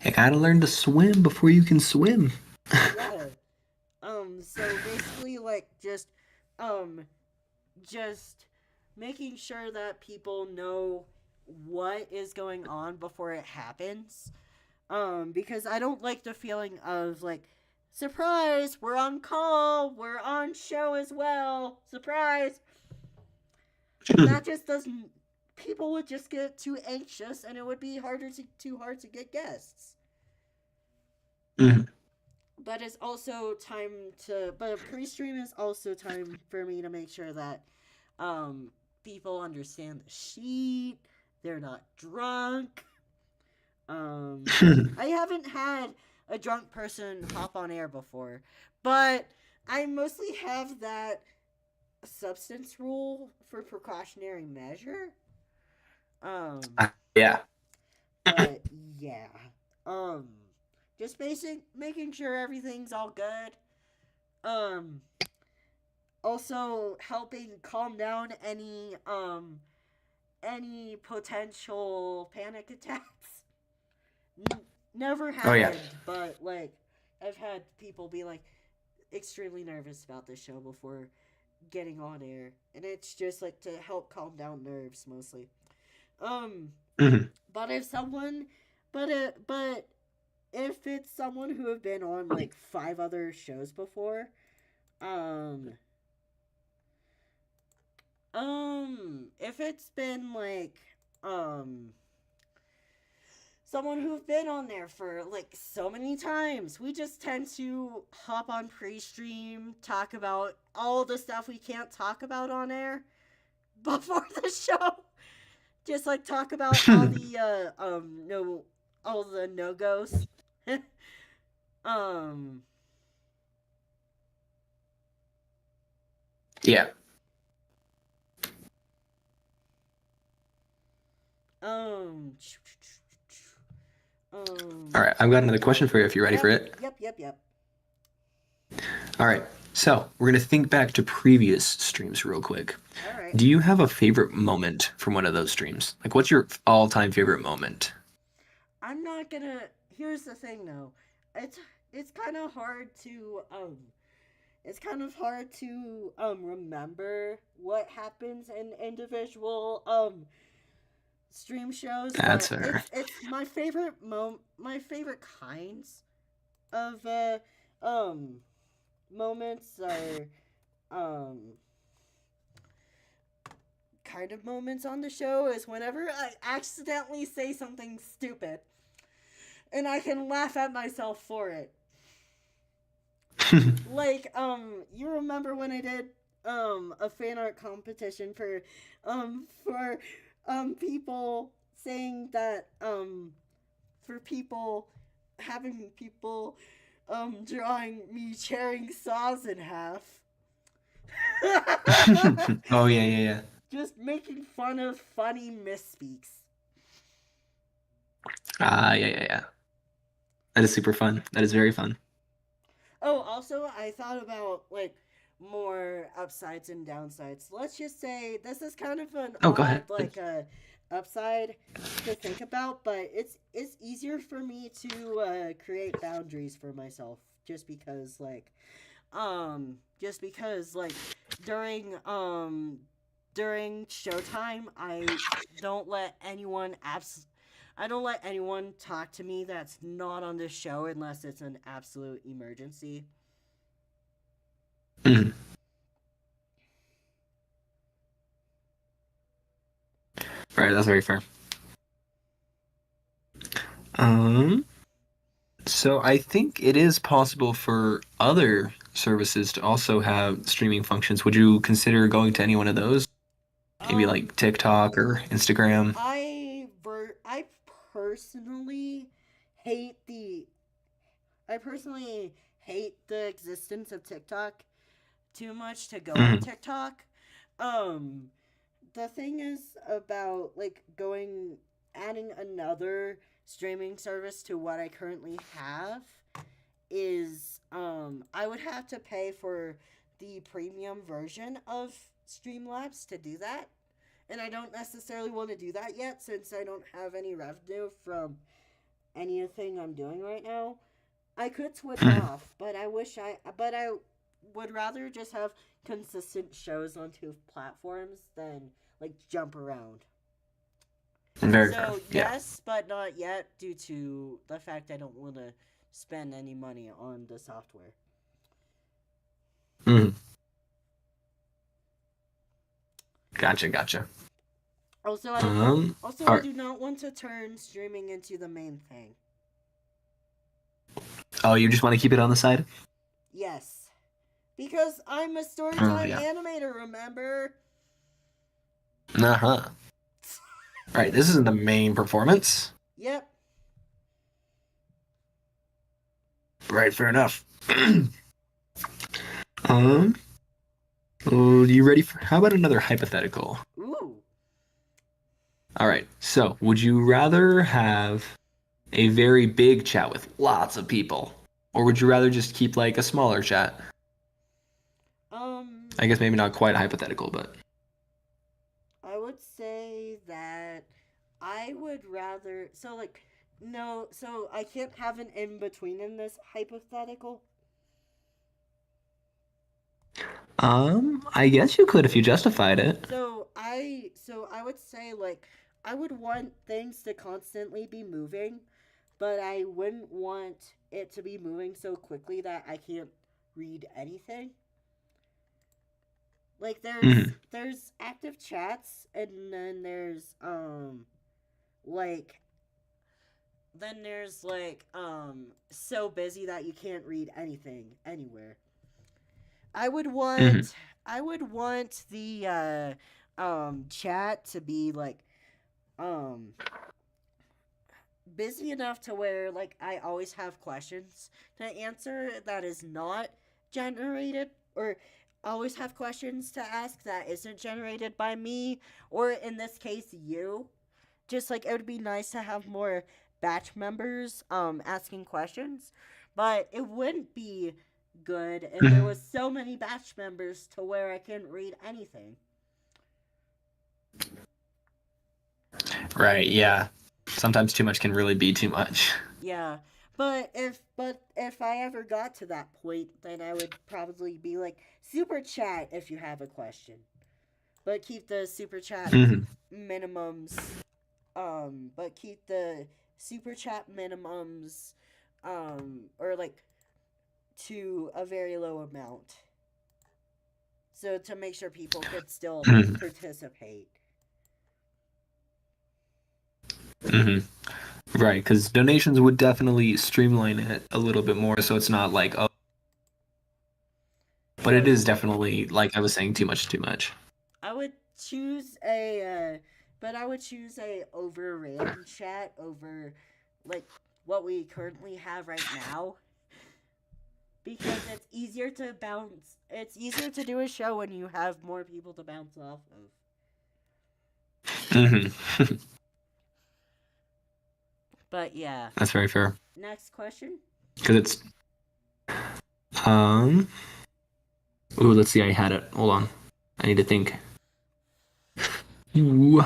You gotta learn to swim before you can swim. Yeah. So basically, like, just making sure that people know what is going on before it happens. Because I don't like the feeling of, like, surprise, we're on call, we're on show as well, surprise. That just doesn't. People would just get too anxious, and it would be too hard to get guests. Mhm. But it's also time to. But pre-stream is also time for me to make sure that people understand the sheet. They're not drunk. I haven't had a drunk person hop on air before, but I mostly have that substance rule for precautionary measure. Yeah. But yeah, just making sure everything's all good. Um, Also helping calm down any potential panic attacks. Never Oh yeah. happened, but like I've had people be like extremely nervous about this show before getting on air, and it's just like to help calm down nerves mostly. Um, Mhm. but if someone, but if it's someone who have been on like 5 other shows before, um, if it's been like, um, someone who've been on there for like so many times, we just tend to hop on pre-stream, talk about all the stuff we can't talk about on air before the show. Just like talk about all the no all the no-goes. um Yeah. um All right. I've got another question for you if you're ready yep, for it. Yep. All right. So we're gonna think back to previous streams real quick. All right. Do you have a favorite moment from one of those streams? Like, what's your all-time favorite moment? I'm not gonna. Here's the thing, though. It's kind of hard to remember what happens in individual stream shows, That's but fair. it's my favorite kinds of moments are kind of moments on the show is whenever I accidentally say something stupid and I can laugh at myself for it. Like, you remember when I did a fan art competition for people saying that for people having people drawing me tearing saws in half. Oh yeah. Just making fun of funny misspeaks. Yeah. That is super fun. That is very fun. Oh, also, I thought about like more upsides and downsides. Let's just say this is kind of an Oh, go odd ahead. like upside to think about, but it's easier for me to create boundaries for myself just because during showtime I don't let anyone I don't let anyone talk to me that's not on the show unless it's an absolute emergency. Mhm. Right, that's very fair. So I think it is possible for other services to also have streaming functions. Would you consider going to any one of those? Maybe like TikTok or Instagram? I personally hate the I personally hate the existence of TikTok too much to go on Mhm. TikTok. Um, the thing is about like adding another streaming service to what I currently have is I would have to pay for the premium version of Streamlabs to do that. And I don't necessarily want to do that yet since I don't have any revenue from anything I'm doing right now. I could switch Mhm. off, but I would rather just have consistent shows on two platforms than like jump around. Very fair. So Yeah. yes, but not yet due to the fact I don't want to spend any money on the software. Mhm. Gotcha. Also, All I right. do not want to turn streaming into the main thing. Oh, you just want to keep it on the side? Yes. Because I'm a Oh, storytime yeah. animator, remember? Uh-huh. All right, this isn't the main performance. Yep. Right, fair enough. um, you ready for? How about another hypothetical? Ooh. All right. So, would you rather have a very big chat with lots of people, or would you rather just keep like a smaller chat? Um, I guess maybe not quite hypothetical, but. I would say that I would rather. So, like, no, so I can't have an in between in this hypothetical. I guess you could if you justified it. So I would say like I would want things to constantly be moving, but I wouldn't want it to be moving so quickly that I can't read anything. Like Mhm. there's active chats and then like there's so busy that you can't read anything anywhere. I would Mhm. want I would want the chat to be like um busy enough to where like I always have questions to answer that is not generated, or always have questions to ask that isn't generated by me, or in this case you. Just like it would be nice to have more batch members asking questions, but it wouldn't be good if there Mhm. was so many batch members to where I couldn't read anything. Right, yeah. Sometimes too much can really be too much. Yeah. But if I ever got to that point, then I would probably be like super chat if you have a question. But keep the super chat Mhm. minimums but keep the super chat minimums or like to a very low amount. So to make sure people could still Mhm. participate. Mhm. Right, because donations would definitely streamline it a little bit more, so it's not like, oh, but So it is definitely, like I was saying, too much, too much. I would choose a overran chat over like what we currently have right now, because it's easier to do a show when you have more people to bounce off of. Hmm. But yeah. That's very fair. Next question. Because it's, um, ooh, let's see, I had it. Hold on. I need to think. Ooh.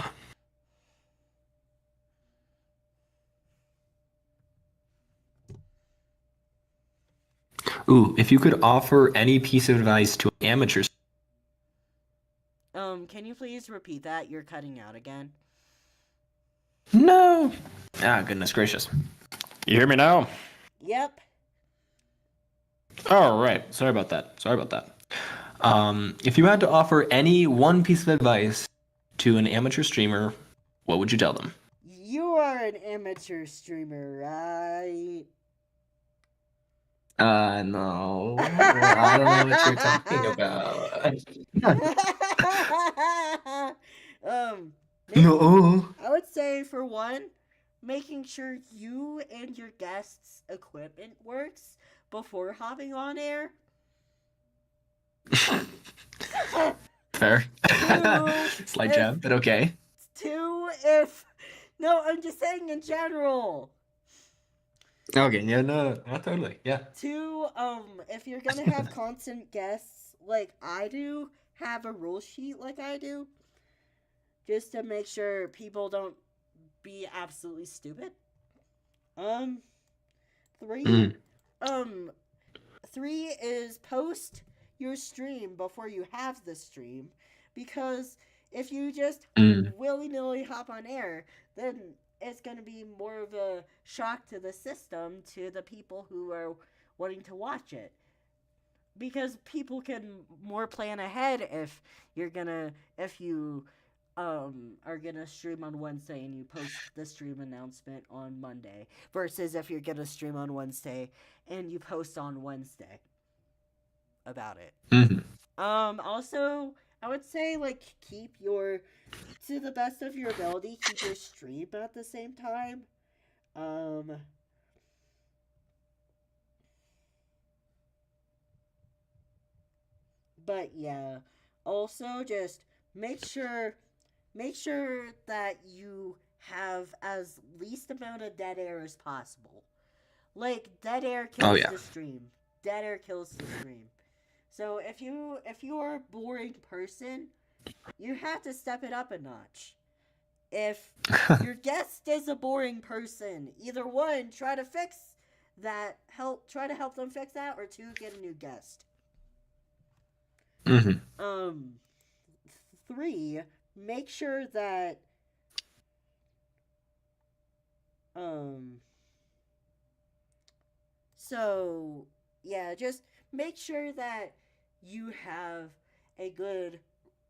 Ooh, if you could offer any piece of advice to amateurs. Can you please repeat that? You're cutting out again. No. Ah, goodness gracious. You hear me now? Yep. All right. Sorry about that. If you had to offer any one piece of advice to an amateur streamer, what would you tell them? You are an amateur streamer, right? No. I don't know what you're talking about. um, No. I would say for one, making sure you and your guests' equipment works, before hopping on air. Fair. Two, Slight if jab, but okay. no, I'm just saying in general. Okay, yeah, no, totally, yeah. Two, if you're gonna have constant guests like I do, have a rule sheet like I do, just to make sure people don't be absolutely stupid. Um, three, Mm, um, three is post your stream before you have the stream, because if you just mm, willy nilly hop on air, then it's going to be more of a shock to the system, to the people who are wanting to watch it. Because people can more plan ahead if you are gonna stream on Wednesday and you post the stream announcement on Monday, versus if you're gonna stream on Wednesday and you post on Wednesday about it. mm. Also, I would say, like, keep your, to the best of your ability, keep your stream at the same time. Um, but yeah, also just make sure make sure that you have as least amount of dead air as possible. Like, dead air Oh, kills yeah. the stream. Dead air kills the stream. So if you are a boring person, you have to step it up a notch. If your guest is a boring person, either one, try to fix that. Try to help them fix that, or two, get a new guest. Hmm. Um, three, make sure that um. So yeah, just make sure that you have a good.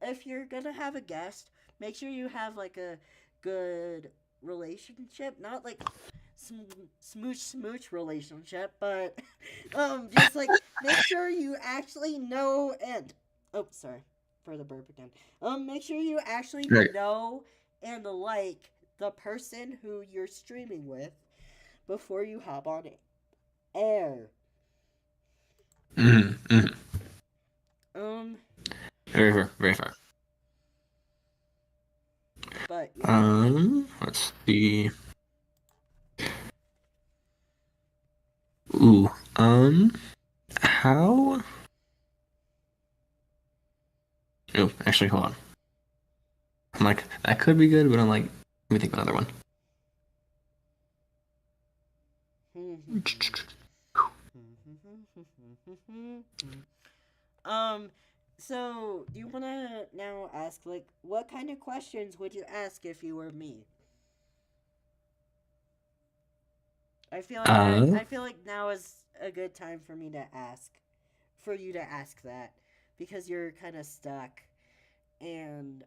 If you're gonna have a guest, make sure you have like a good relationship, not like smooch relationship, but just like make sure you actually know and oh sorry for the burp again. Make sure you actually Right. know and like the person who you're streaming with before you hop on air. Mm, mm. Um, Very fair, very fair. but yeah. Let's see. Ooh, how? Oh, actually, hold on. I'm like, that could be good, but I'm like, let me think of another one. um, so do you want to now ask, like, what kind of questions would you ask if you were me? Uh, I feel like now is a good time for me to ask, for you to ask that, because you're kind of stuck, and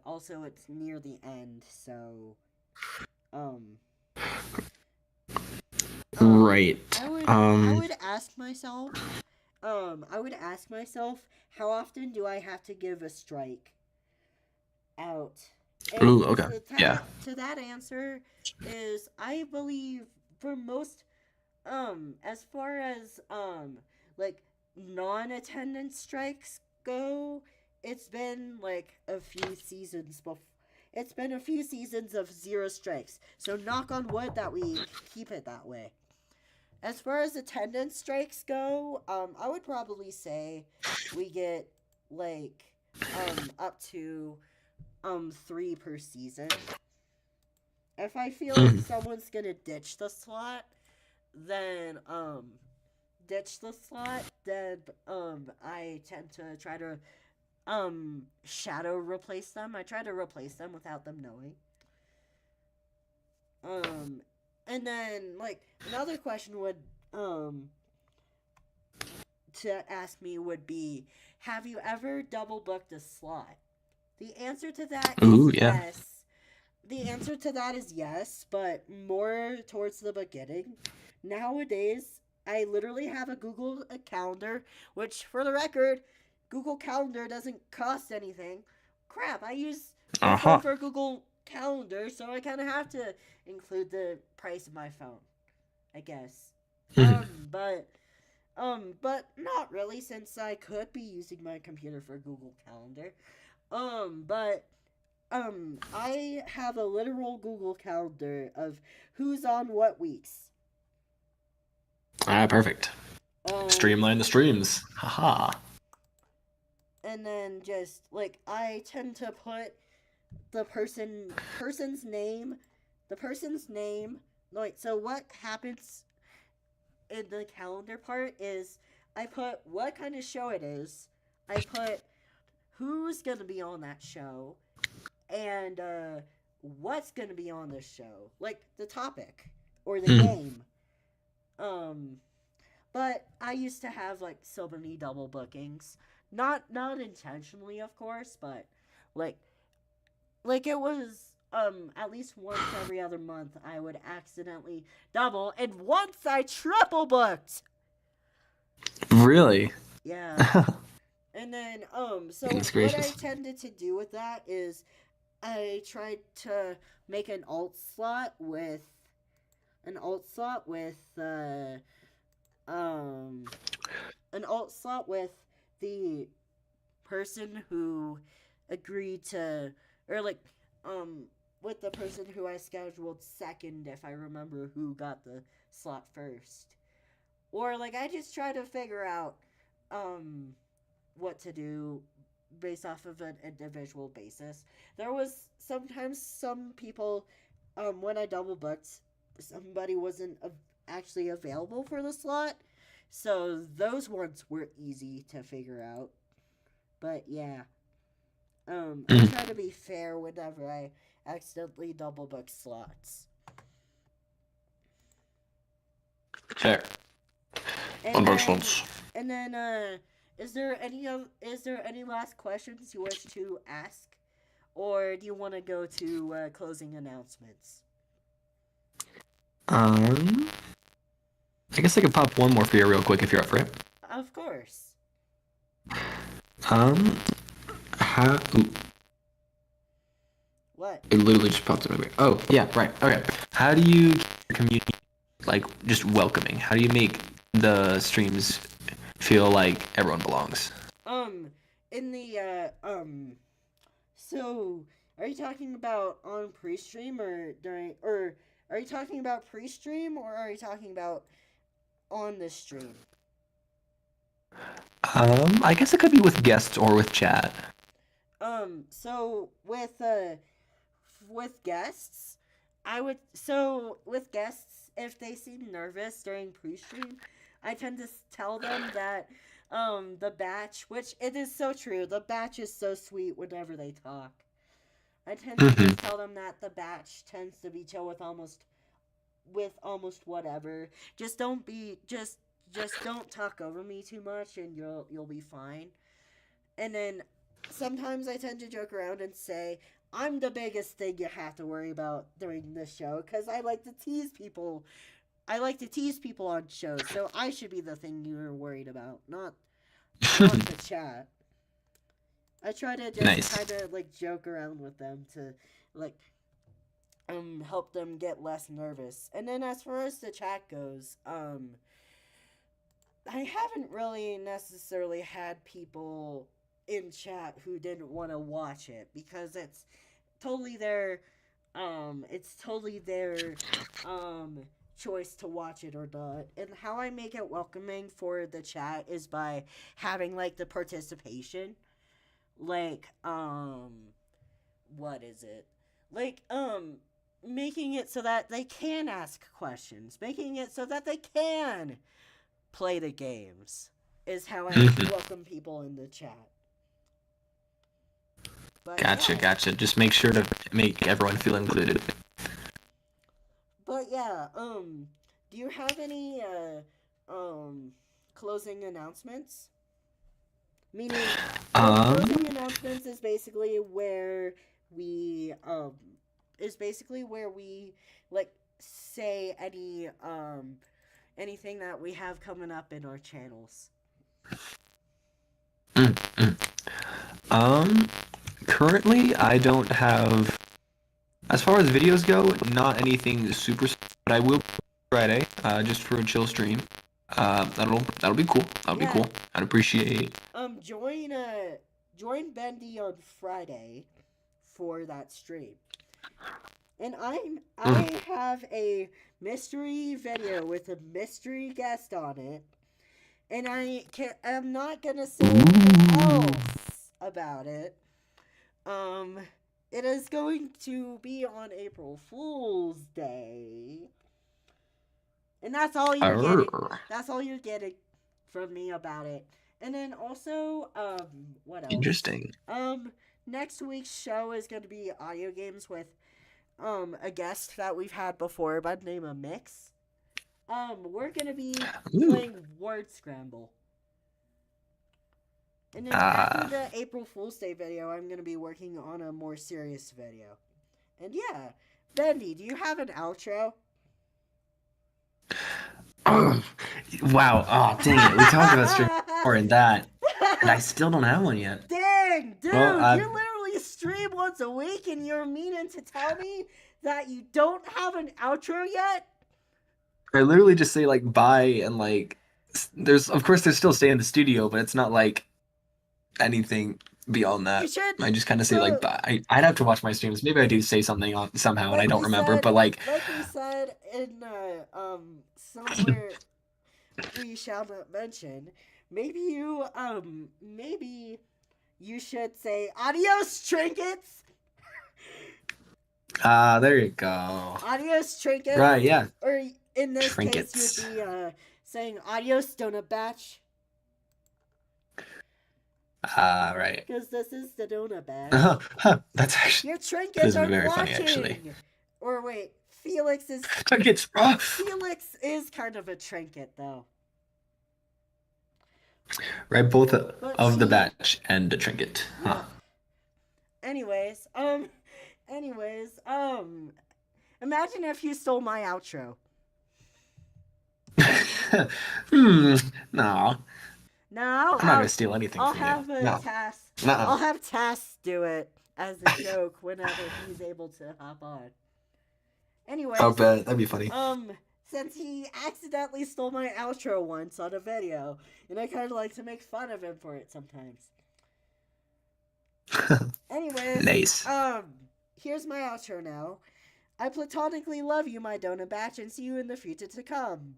also it's near the end, so, um, right. I would ask myself, how often do I have to give a strike out? And Ooh, okay. Yeah. to that answer is, I believe, for most, as far as like non-attendance strikes go, it's been like a few seasons before. It's been a few seasons of zero strikes. So knock on wood that we keep it that way. As far as attendance strikes go, I would probably say we get like up to 3 per season. If I feel like Mhm. someone's gonna ditch the slot, then I tend to try to shadow replace them. I try to replace them without them knowing. Um and then, like, another question would to ask me would be, have you ever double booked a slot? The answer to that is Ooh, yeah. yes. The answer to that is yes, but more towards the beginning. Nowadays, I literally have a Google Calendar, which, for the record, Google Calendar doesn't cost anything. Crap, I use my phone Uh-huh. for Google Calendar, so I kind of have to include the price of my phone. I guess. Mhm. But not really, since I could be using my computer for Google Calendar. But I have a literal Google Calendar of who's on what weeks. Perfect. Um, Streamline the streams. Haha. and then just like I tend to put the person's name, the person's name. Like, so what happens in the calendar part is I put what kind of show it is. I put who's gonna be on that show, and what's gonna be on this show, like the topic or the game. Um, but I used to have like so many double bookings, not intentionally, of course, but like it was at least once every other month I would accidentally double, and once I triple booked. Really? Yeah. And then so Goodness what I gracious. tended to do with that is I tried to make an alt slot with um an alt slot with the person who agreed to, or like with the person who I scheduled second, if I remember who got the slot first. Or like I just try to figure out um what to do based off of an individual basis. There was sometimes some people, when I double booked, somebody wasn't actually available for the slot, so those ones were easy to figure out. But yeah, I Mm, try to be fair whenever I accidentally double book slots. fair. And then, Understands. and then, is there any last questions you wish to ask, or do you want to go to closing announcements? Um, I guess I could pop one more for you real quick if you're up for it. Of course. Um, ooh, What? it literally just popped in my brain. Oh, yeah, right. Okay. How do you keep your community like just welcoming? How do you make the streams feel like everyone belongs? Um, in the so are you talking about on pre-stream or during, or are you talking about pre-stream, or are you talking about on the stream? I guess it could be with guests or with chat. So with guests, with guests, if they seem nervous during pre-stream, I tend to tell them that the batch, which it is so true, the batch is so sweet whenever they talk. I tend to Hmm. just tell them that the batch tends to be chill with almost whatever. Just don't talk over me too much, and you'll be fine. And then sometimes I tend to joke around and say, I'm the biggest thing you have to worry about during this show, because I like to tease people. I like to tease people on shows, so I should be the thing you're worried about, not the chat. I try to just Nice. kind of like joke around with them to like help them get less nervous. And then as far as the chat goes, I haven't really necessarily had people in chat who didn't want to watch it, because totally their it's totally their um choice to watch it or not. And how I make it welcoming for the chat is by having like the participation, like what is it, like making it so that they can ask questions, making it so that they can play the games, is how I welcome people in the chat. But Gotcha, yeah, gotcha. Just make sure to make everyone feel included. but yeah, do you have any closing announcements? Meaning, closing Um, announcements is basically where we like say anything that we have coming up in our channels. mm, mm. Um, Currently I don't have, as far as videos go, not anything super, but I will Friday, just for a chill stream. That'll be cool. That'll Yeah. be cool. I'd appreciate. Join Bendy on Friday for that stream. And I have a mystery video with a mystery guest on it. And I'm not gonna say anything else about it. It is going to be on April Fool's Day. And that's all you're getting. That's all you're getting from me about it. And then also, what else? Interesting. Next week's show is going to be audio games with, a guest that we've had before by the name of Mix. We're going to be playing Word Scramble. And then after the April Fool's Day video, I'm going to be working on a more serious video. And yeah, Bendy, do you have an outro? Oh, wow. Oh, dang it. We talked about stream more than that. And I still don't have one yet. Dang, dude, Well, you literally stream once a week and you're meaning to tell me that you don't have an outro yet? I literally just say, like, bye and, like, there's still stay in the studio, but it's not, like, anything beyond that. You should. I just kind of say, like, bye. I'd have to watch my streams. Maybe I do say something somehow and I don't remember, but, like we said in, somewhere we shall not mention, maybe you should say adios, trinkets. There you go. Adios, trinkets. Right, yeah. Or in this Trinkets. case, you'd be saying adios, donut batch. Right. Because this is the donut batch. That's actually Your that trinkets is are very watching. funny, actually. Or wait, Felix is Trinkets. Felix is kind of a trinket though. Right, both of the batch and the trinket. Huh. Anyways, imagine if you stole my outro. No. No, I'm not gonna steal anything I'll from you. have No. Tass. Nuh-uh. I'll have Tass do it as a joke whenever he's able to hop on. Anyways, I'll bet that'd be funny. Since he accidentally stole my outro once on a video, and I kind of like to make fun of him for it sometimes. Anyways, Nice. Here's my outro now. I platonically love you, my donut batch, and see you in the future to come.